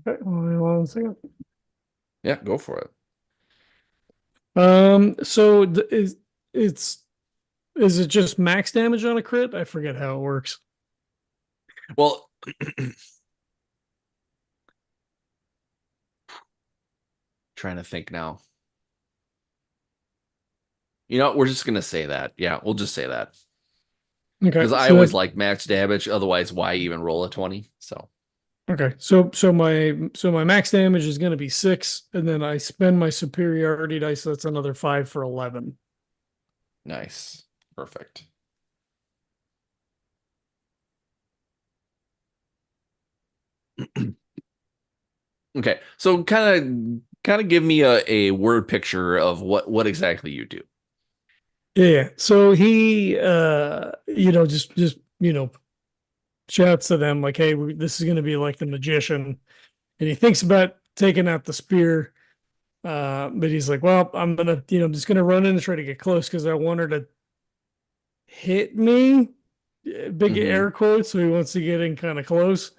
Okay, hold on 1 second. Yeah, go for it. So is it just max damage on a crit? I forget how it works. Well, trying to think now. We're just gonna say that. Yeah, we'll just say that. Okay. Because I so always that- like max damage. Otherwise, why even roll a 20? So Okay. So my max damage is gonna be 6, and then I spend my superiority dice, so that's another 5 for 11. nice. Perfect. Okay. So kind of give me a word picture of what exactly you do. Yeah. So he just shouts to them like, "Hey, this is gonna be like the magician," and he thinks about taking out the spear. But he's like, well, I'm gonna, I'm just gonna run in and try to get close because I want her to hit me. Big Mhm. air quotes. So he wants to get in kind of close.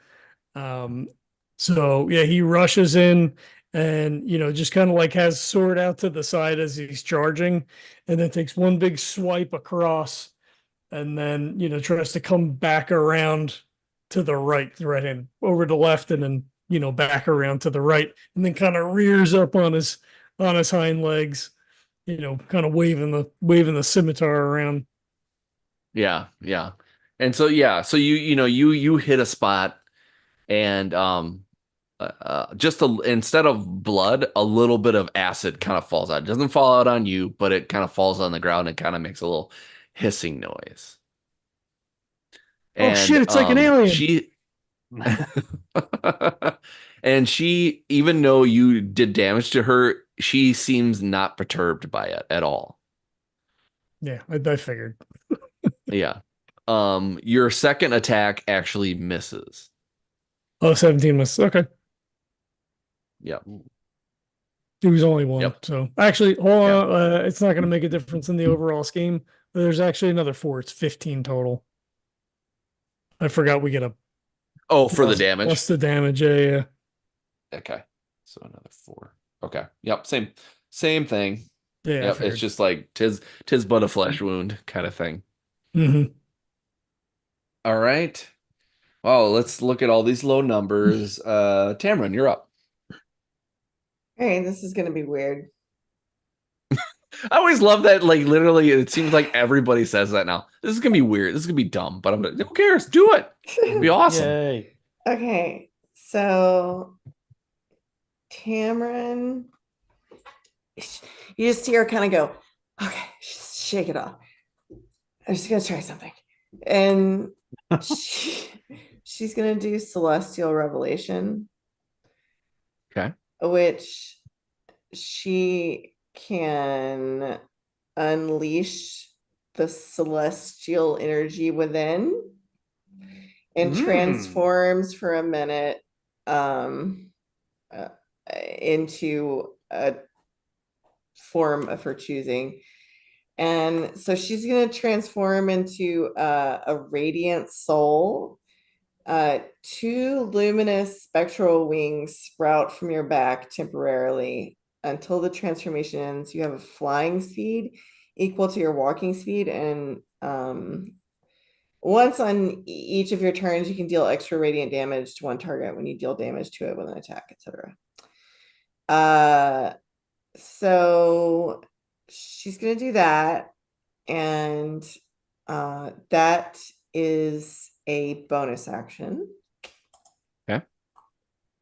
Um, so yeah, he rushes in and just kind of like has sword out to the side as he's charging, and then takes one big swipe across, and then tries to come back around to the right hand over to left, and then back around to the right, and then kind of rears up on his hind legs, kind of waving the scimitar around. Yeah, yeah. And so yeah, so you hit a spot, and just instead of blood, a little bit of acid kind of falls out. It doesn't fall out on you, but it kind of falls on the ground and kind of makes a little hissing noise. Oh And shit! It's like an alien. she and she, even though you did damage to her, she seems not perturbed by it at all. Yeah, I figured. Yeah. Your second attack actually misses. Oh, 17 was okay. Yep. It was only one. Yep. So actually, hold Yeah. on. It's not going to make a difference in the overall scheme. There's actually another 4. It's 15 total. I forgot we get a Oh, for the plus damage. the damage. Yeah. Okay. So another 4. Okay. Yep. Same thing. Yeah. I Yep. It's figured. just like tis but a flesh wound kind of thing. Mhm. All right. Oh, let's look at all these low numbers. Tamron, you're up. Hey, this is gonna be weird. I always love that. Like, literally, it seems like everybody says that now. This is gonna be weird. This is gonna be dumb, but who cares? Do it. It'll be awesome. Yay. Okay, so Tamron, you just see her kind of go, okay, just shake it off. I'm just gonna try something. And she's gonna do Celestial Revelation. Okay. Which she can unleash the celestial energy within and transforms for a minute into a form of her choosing. And so she's going to transform into a radiant soul. 2 luminous spectral wings sprout from your back temporarily. Until the transformation ends, you have a flying speed equal to your walking speed, and once on each of your turns, you can deal extra radiant damage to one target when you deal damage to it with an attack, etc. So she's gonna do that, and that is a bonus action. Okay.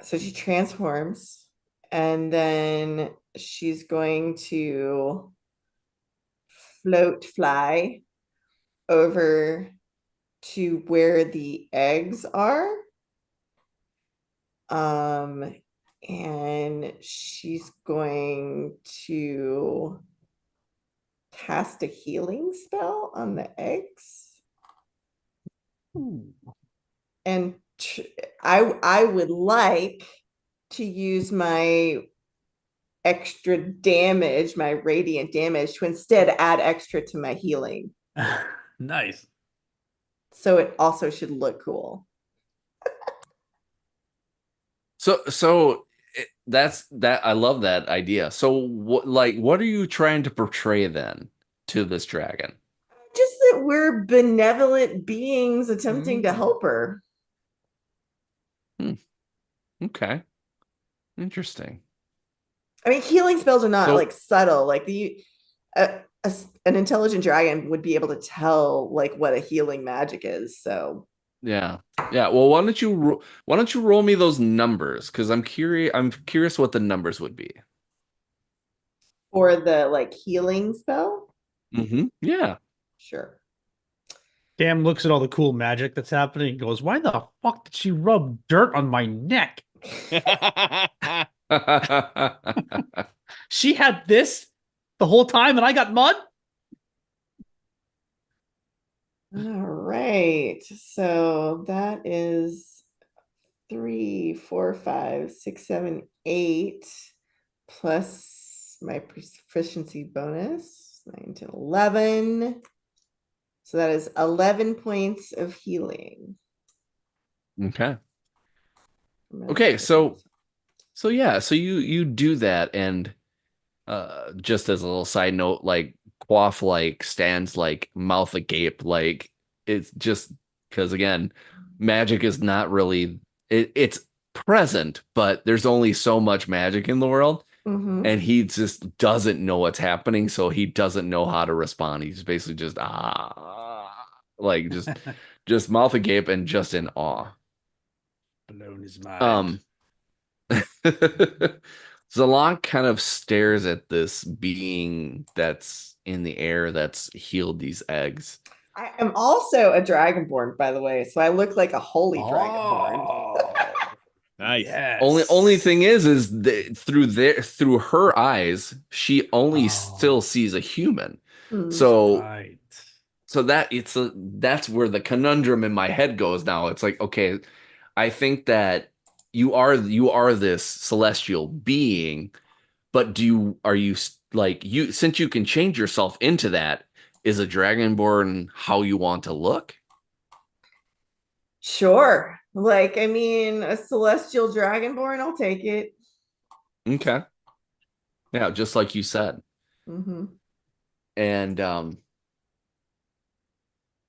So she transforms, and then she's going to fly over to where the eggs are. And she's going to cast a healing spell on the eggs. And I would like to use my extra damage, my radiant damage, to instead add extra to my healing. Nice. So it also should look cool. So that's that. I love that idea. So what are you trying to portray then to this dragon? Just that we're benevolent beings attempting to help her. Okay. Interesting. I mean, healing spells are not So- like subtle. Like an intelligent dragon would be able to tell like what a healing magic is. So Yeah. Yeah. Well, why don't you roll me those numbers? Because I'm curious what the numbers would be. for the like healing spell, Yeah. sure. Cam looks at all the cool magic that's happening and goes, "Why the fuck did she rub dirt on my neck? She had this the whole time and I got mud?" All right. So that is 3, 4, 5, 6, 7, 8 plus my proficiency bonus, 9, 10, 11. So that is 11 points of healing. Okay. from my Okay, so proficiency. yeah, so you do that, and just as a little side note, like Quaff like stands like mouth agape, like it's just because again, magic is not really it's present, but there's only so much magic in the world, Mhm. and he just doesn't know what's happening, so he doesn't know how to respond. He's basically just like just mouth agape and just in awe. Blown his mind. Zalak kind of stares at this being that's in the air that's healed these eggs. I am also a dragonborn, by the way, so I look like a holy dragonborn. Oh, Nice. yes. Only thing is through her eyes, she only Oh. still sees a human. Hmm. So Right. that's where the conundrum in my head goes now. It's like, okay, I think that you are this celestial being, but are you like you since you can change yourself into that, is a dragonborn how you want to look? Sure. Like, I mean, a celestial dragonborn, I'll take it. Okay. Yeah, just like you said. Hmm. And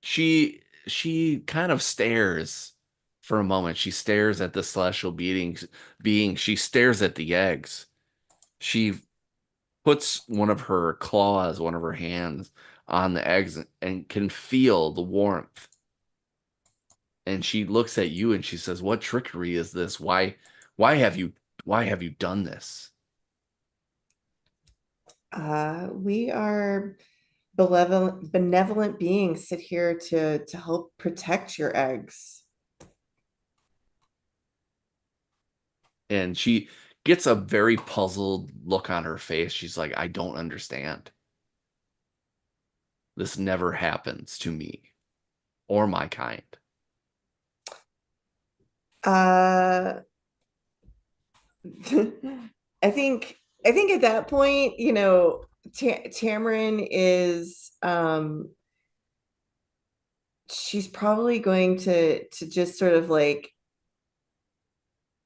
she kind of stares for a moment. She stares at the celestial being. She stares at the eggs. She puts one of her claws, one of her hands on the eggs and can feel the warmth. And she looks at you and she says, "What trickery is this? Why have you done this?" We are benevolent beings sit here to help protect your eggs. And she gets a very puzzled look on her face. She's like, "I don't understand. This never happens to me or my kind." Uh, I think at that point, you know, Tamarin is she's probably going to just sort of like,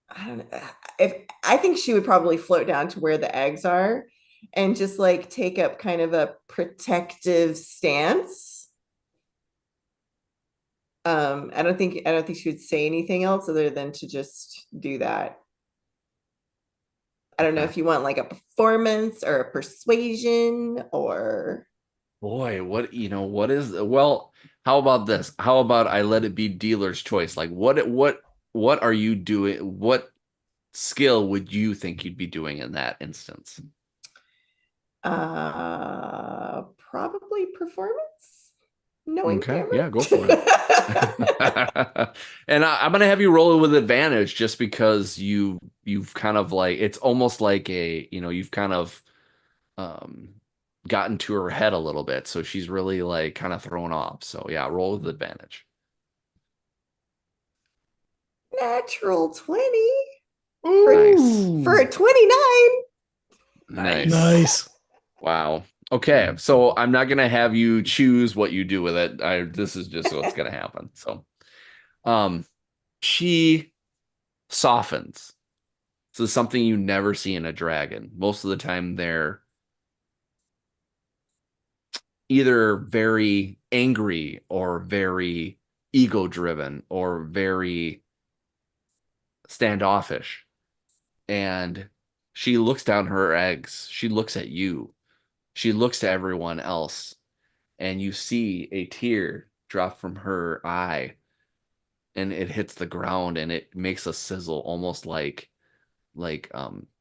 I don't know, if I think she would probably float down to where the eggs are and just like take up kind of a protective stance. I don't think she would say anything else other than to just do that. I don't know Okay. if you want like a performance or a persuasion or Boy, what is well, how about this? How about I let it be dealer's choice? Like what are you doing? skill would you think you'd be doing in that instance? Probably performance. Knowing Okay, Tamara. yeah, go for it. And I'm gonna have you roll it with advantage just because you've kind of like it's almost like you've kind of um gotten to her head a little bit, so she's really like kind of thrown off. So yeah, roll with advantage. Natural 20 Nice. for a 29. Nice. Nice. Wow. Okay, so I'm not gonna have you choose what you do with it. This is just what's gonna happen. So, she softens. So something you never see in a dragon. Most of the time, they're either very angry or very ego-driven or very standoffish. And she looks down her eggs. She looks at you. She looks to everyone else, and you see a tear drop from her eye, and it hits the ground, and it makes a sizzle, almost like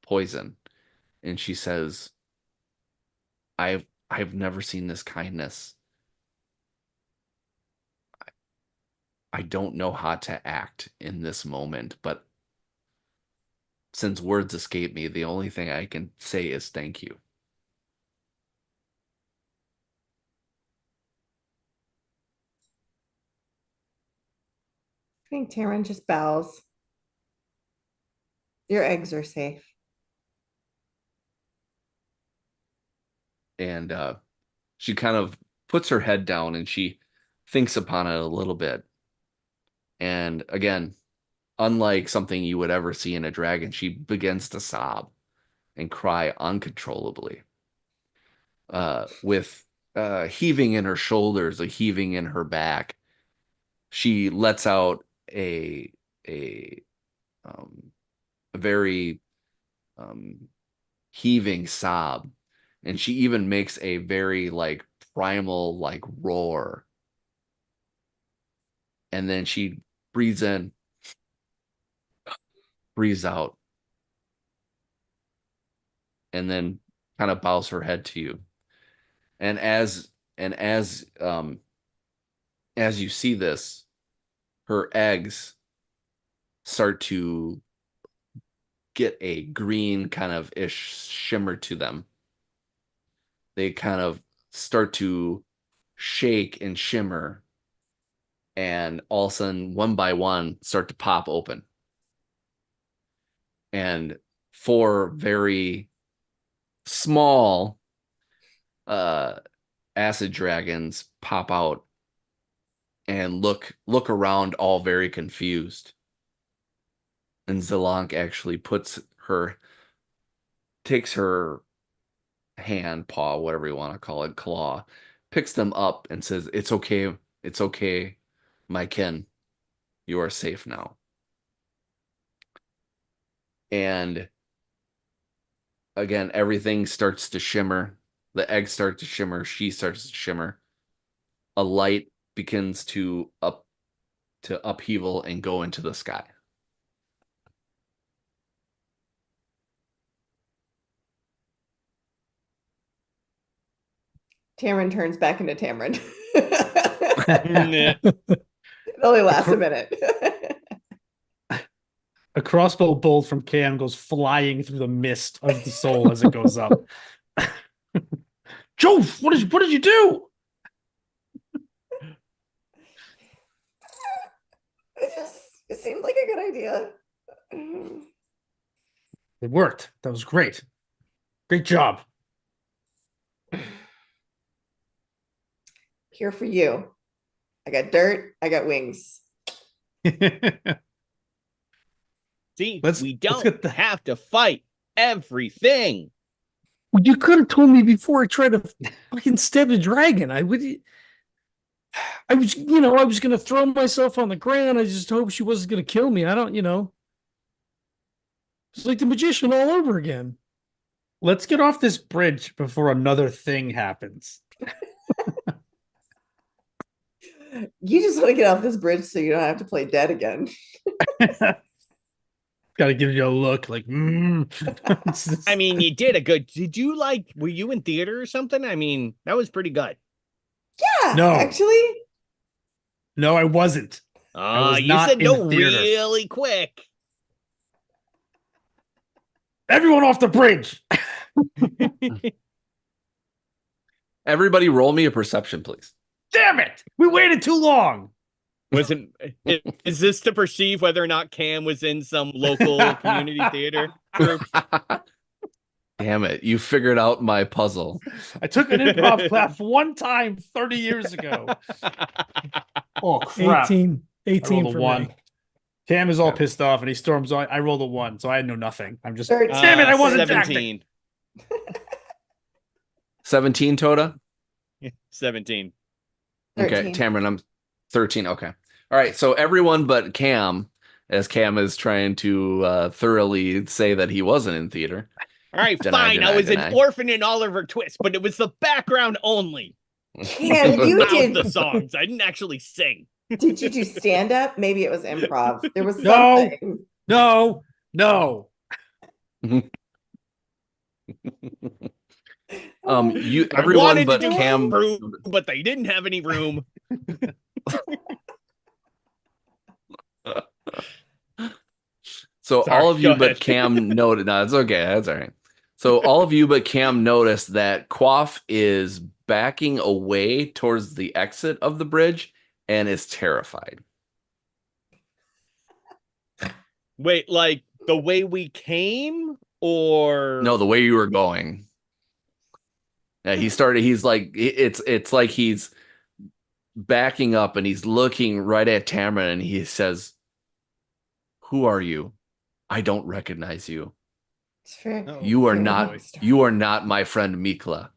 poison. And she says, I've never seen this kindness. I don't know how to act in this moment, but since words escape me, the only thing I can say is thank you. I think Tamara just bows. Your eggs are safe. And she kind of puts her head down and she thinks upon it a little bit. And again, unlike something you would ever see in a dragon, she begins to sob and cry uncontrollably, with heaving in her shoulders, a heaving in her back. She lets out a um, a very heaving sob, and she even makes a very like primal like roar, and then she breathes in, breathes out, and then kind of bows her head to you. And as you see this, her eggs start to get a green kind of ish shimmer to them. They kind of start to shake and shimmer, and all of a sudden, one by one, start to pop open. And four very small acid dragons pop out and look around, all very confused. And Zelonk actually takes her hand, paw, whatever you want to call it, claw, picks them up and says, it's okay, my kin, you are safe now. And again, everything starts to shimmer. The eggs start to shimmer. She starts to shimmer. A light begins to upheaval and go into the sky. Tamron turns back into Tamron. Nah. It only lasts a minute. A crossbow bolt from Cam goes flying through the mist of the soul as it goes up. Jove, what did you do? It seemed like a good idea. It worked. That was great. Great job. Here for you. I got dirt, I got wings. See, Let's we get don't have to fight everything. Well, you could have told me before I tried to fucking stab the dragon. I was gonna throw myself on the ground. I just hope she wasn't gonna kill me. I don't, it's like the magician all over again. Let's get off this bridge before another thing happens. You just want to get off this bridge so you don't have to play dead again. Gotta give you a look like, I mean, you did a good. Did you like? Were you in theater or something? I mean, that was pretty good. Yeah, No. actually. no, I wasn't. was You not said in no theater. really quick. Everyone off the bridge. Everybody, roll me a perception, please. Damn it! We waited too long. Wasn't is this to perceive whether or not Cam was in some local community theater group? Damn it! You figured out my puzzle. I took an improv class one time 30 years ago. Oh crap! 18. I 18 rolled for a 1. me. Cam is all Okay. pissed off and he storms on. I rolled a 1, so I know nothing. I'm just 13. damn it! I wasn't acting. 17. 17, Toda. 17. Okay, 13. Tamron, I'm 13. Okay. All right. So everyone but Cam, as Cam is trying to thoroughly say that he wasn't in theater. All right, Deny, fine. deny, I was deny. an orphan in Oliver Twist, but it was the background only. Cam, you Mouth did. the songs. I didn't actually sing. Did you do stand up? Maybe it was improv. There was No. something. No. You I everyone wanted but to do Cam. room, but they didn't have any room. So Sorry, all of you go but ahead. Cam noted. No, it's okay. That's all right. So all of you but Cam noticed that Quaff is backing away towards the exit of the bridge and is terrified. Wait, like the way we came, or No, the way you were going. Yeah, he started. He's like, it's like he's backing up and he's looking right at Tamara and he says, "Who are you? I don't recognize you. It's fair. Oh, You are fair not. enough. You are not my friend Mikla."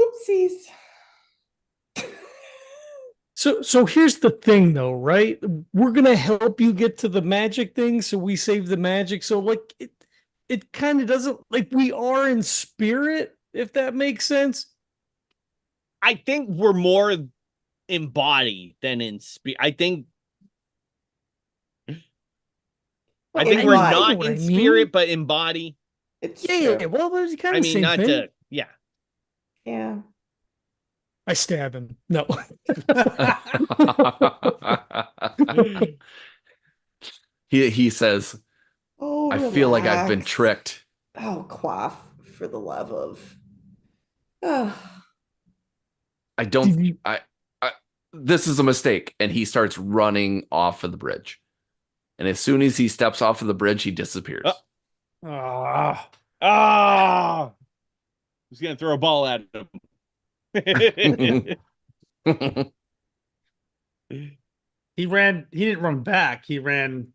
Oopsies. So here's the thing though, right? We're gonna help you get to the magic thing, so we save the magic. So like it kind of doesn't like we are in spirit, if that makes sense. I think we're more in body than in spirit. I think In we're body. not What in I spirit, mean? but in body. It's Yeah, true. well, it's kind I of the mean, same not thing. to, yeah. Yeah. I stab him. No. He says, Oh, "I feel like I've been relax. tricked." Oh, quaff for the love of. Oh. I don't. Did you- This is a mistake, and he starts running off of the bridge. And as soon as he steps off of the bridge, he disappears. Ah. Ah, he's gonna throw a ball at him. He ran. He didn't run back. He ran.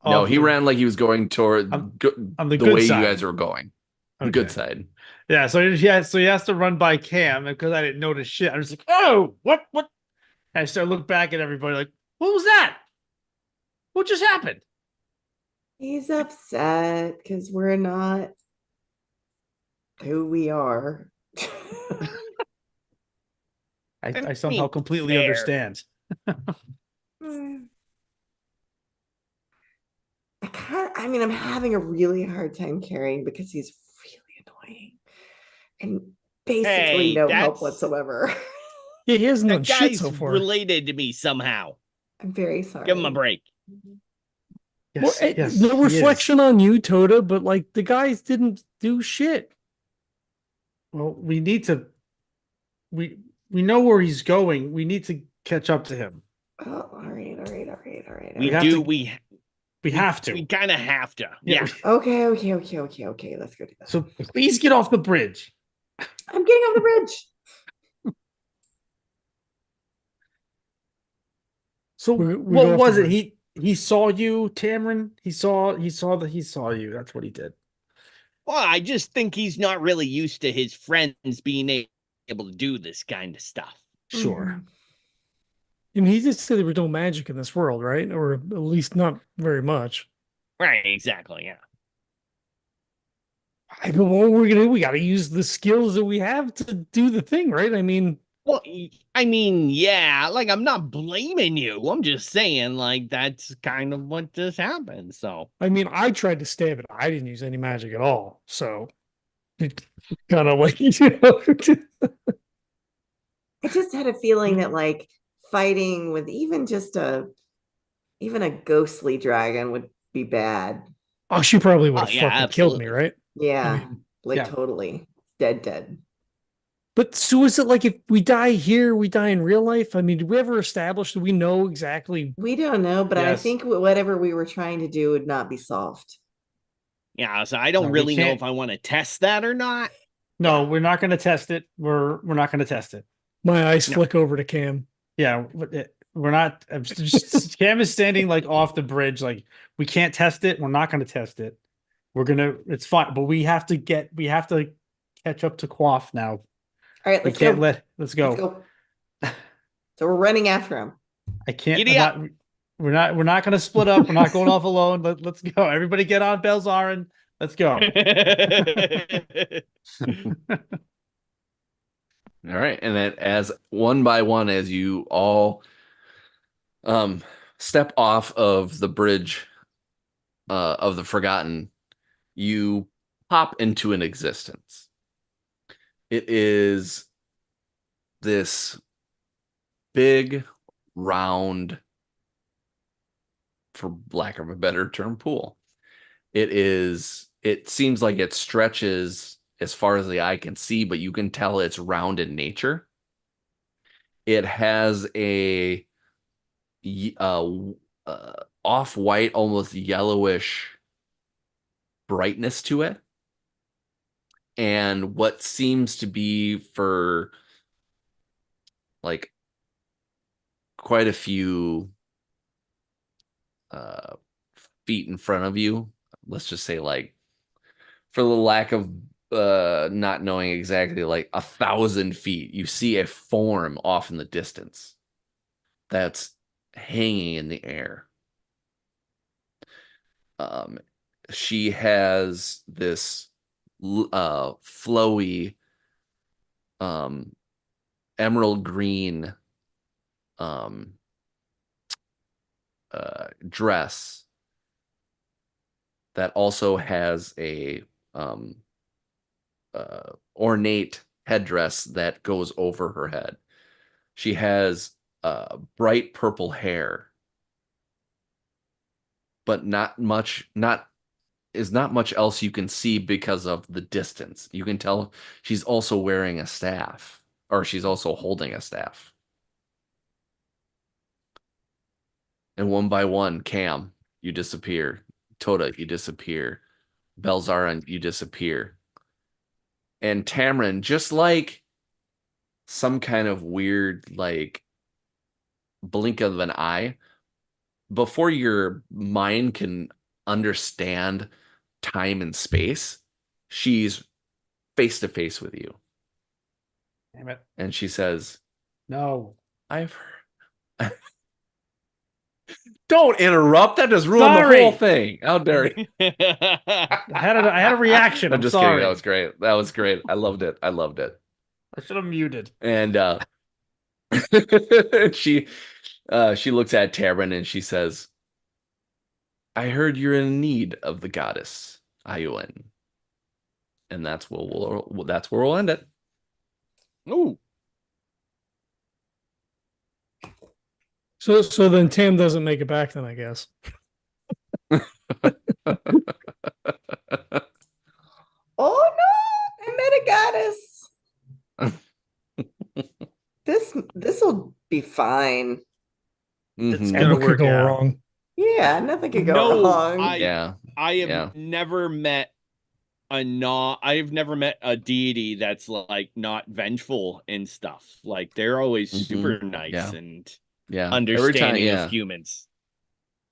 No, off he the- ran like he was going toward On the the good way side. you guys were going. The good Okay. side. Yeah, so he has to run by Cam because I didn't notice shit. I was like, oh, what? And I started to look back at everybody like, what was that? What just happened? He's upset because we're not who we are. I somehow mean, completely fair. understand. I mean, I'm having a really hard time carrying because he's really annoying and basically Hey, no help that's- whatsoever. Yeah, he hasn't done That shit guy's so far. related to me somehow. I'm very sorry. Give him a break. Well, Yes, no he is. reflection on you, Toda, but like the guys didn't do shit. Well, we need to. We know where he's going. We need to catch up to him. Oh, all right. We have do. to- We We have to. We kind of have to. Yeah. Okay. Let's go do that. So please get off the bridge. I'm getting off the bridge. So We go what off was the it? He saw you, Tamron. He saw you. That's what he did. Well, I just think he's not really used to his friends being able to do this kind of stuff. Sure. I mean, he just said there was no magic in this world, right? Or at least not very much. Right. Exactly. Yeah. I mean, what we're gonna do? We got to use the skills that we have to do the thing, right? I mean, Well, I mean, yeah, like I'm not blaming you. I'm just saying, like, that's kind of what just happened. So, I mean, I tried to stab it. I didn't use any magic at all. So it kind of like, I just had a feeling that like fighting with even a ghostly dragon would be bad. oh, she probably would oh have yeah, fucking killed me, absolutely. right? Yeah, I mean, like yeah. totally dead. but so is it like if we die here, we die in real life? I mean, did we ever establish that we know exactly? We don't know, but I Yes. think whatever we were trying to do would not be solved. Yeah, so I No, don't we really know can't- if I want to test that or not. No, Yeah. we're not going to test it. We're not going to test it. My eyes No. flick over to Cam. Yeah, we're not. Cam is standing like off the bridge. Like we can't test it. We're not going to test it. We're gonna. It's fine, but we have to catch up to Quaff now. All right, We let's can't go. let's go. Let's go. So we're running after him. I can't. Giddy up. We're not going to split up. We're not going off alone. Let's go. Everybody, get on Belzarin. Let's go. All right, and then as one by one, as you all step off of the bridge of the Forgotten, you pop into an existence. It is this big, round, for lack of a better term, pool. It seems like it stretches as far as the eye can see, but you can tell it's round in nature. It has a off-white, almost yellowish brightness to it. And what seems to be for like quite a few feet in front of you, let's just say like for the lack of not knowing exactly, like 1,000 feet, you see a form off in the distance that's hanging in the air. She has this flowy emerald green dress that also has a ornate headdress that goes over her head. She has bright purple hair, but not much else you can see because of the distance. You can tell she's also wearing a staff, or she's also holding a staff. And one by one, Cam, you disappear. Toda, you disappear. Belzarin, you disappear. And Tamron, just like some kind of weird, like, blink of an eye, before your mind can understand time and space, she's face to face with you. Damn it. And she says, No. I've heard. Don't interrupt. That just ruined Sorry. the whole thing. How dare you? I had a reaction. I'm I'm just sorry. kidding. That was great. That was great. I loved it. I loved it. I should have muted. And she looks at Tamron and she says, I heard you're in need of the goddess Ayuin. And that's where we'll end it. Ooh. So then Tam doesn't make it back then, I guess. Oh no, I met a goddess. This'll be fine. It's Mhm. gonna What could work go out. wrong? Yeah, nothing could go No, wrong. Yeah. I have Yeah. never met I've never met a deity that's like not vengeful and stuff. Like they're always Mhm. super nice Yeah. and Yeah. understanding yeah. of humans.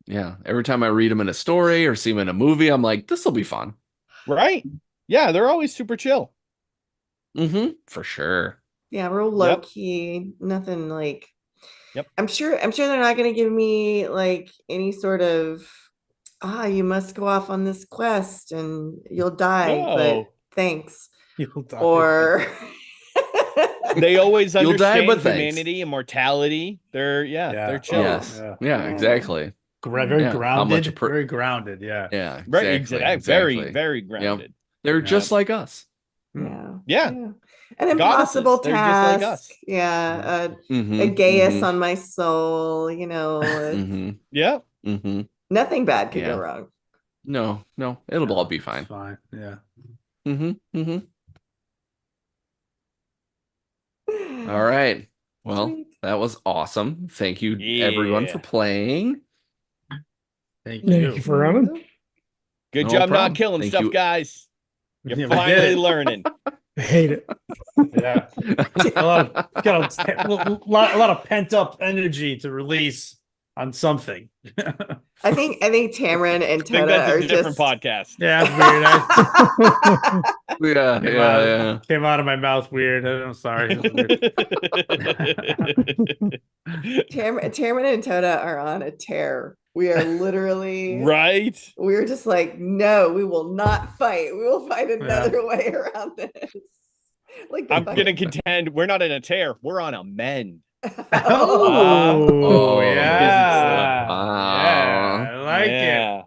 Yeah. Every time I read them in a story or see them in a movie, I'm like, this will be fun. Right? Yeah, they're always super chill. Mm-hmm. For sure. Yeah, real low key, nothing like. Yep. I'm sure they're not going to give me like any sort of you must go off on this quest and you'll die, but No. thanks. You'll die. Or They always You'll die, understand but thanks. humanity and mortality. They're they're chill. Yes. Yeah. Yeah, exactly. Very Yeah, how much grounded. Very grounded. Yeah. Yeah, Very exactly. very, very grounded. They're Yeah. just like us. Yeah. Yeah. An impossible Goddesses, they're just like task. us. Yeah. Mhm, A Gaius mhm, on my soul, mhm, Yeah. mhm. nothing bad could Yeah. go wrong. No, it'll all be fine. It's fine. Yeah. Mm-hmm. All right. Well, Sweet. that was awesome. Thank you, everyone, for Yeah. playing. Thank Thank you. you for running. Good No job problem. not killing Thank stuff, you. guys. Yeah, You're we did finally it. learning. I hate it. Yeah. Got a lot of pent up energy to release on something. I think Tamron and I think Toda that's are a different just podcast. Yeah, it's weird. Yeah. Came out of my mouth weird. I'm sorry. Tamron and Toda are on a tear. We are literally Right? We're just like, no, we will not fight. We will find another way around this. Like the I'm going to fucking- contend we're not in a tear. We're on a mend. Oh, Oh, yeah. wow. Yeah, I like it. Yeah.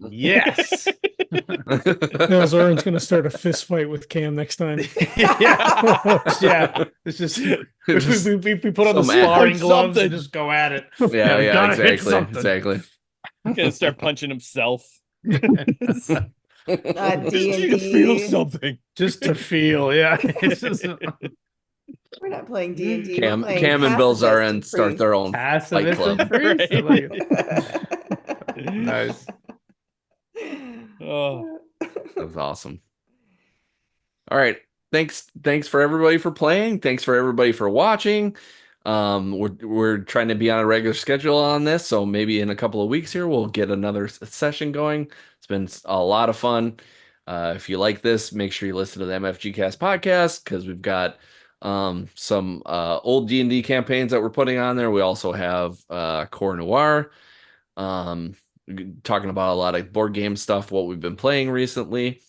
Yes. Now Zoran's gonna start a fist fight with Cam next time. yeah. It's just we put on the Some sparring act- gloves something. and just go at it. Yeah, we yeah, gotta hit exactly. something. Exactly. He's going to start punching himself. D&D. something. Just to feel, yeah. It's just We're not playing D&D. Cam and Bill Zarin start their own passive club. priest. I like it. their Nice. Oh. That was awesome. All right. Thanks for everybody for playing. Thanks for everybody for watching. We're trying to be on a regular schedule on this, so maybe in a couple of weeks here we'll get another session going. It's been a lot of fun. If you like this, make sure you listen to the MFG Cast podcast because we've got some old D&D campaigns that we're putting on there. We also have Core Noir, talking about a lot of board game stuff, what we've been playing recently.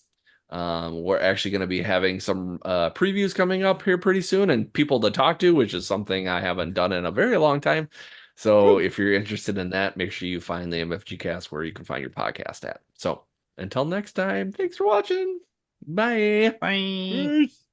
We're actually going to be having some previews coming up here pretty soon and people to talk to, which is something I haven't done in a very long time. So if you're interested in that, make sure you find the MFG Cast where you can find your podcast at. So until next time, thanks for watching. Bye. Bye. Peace.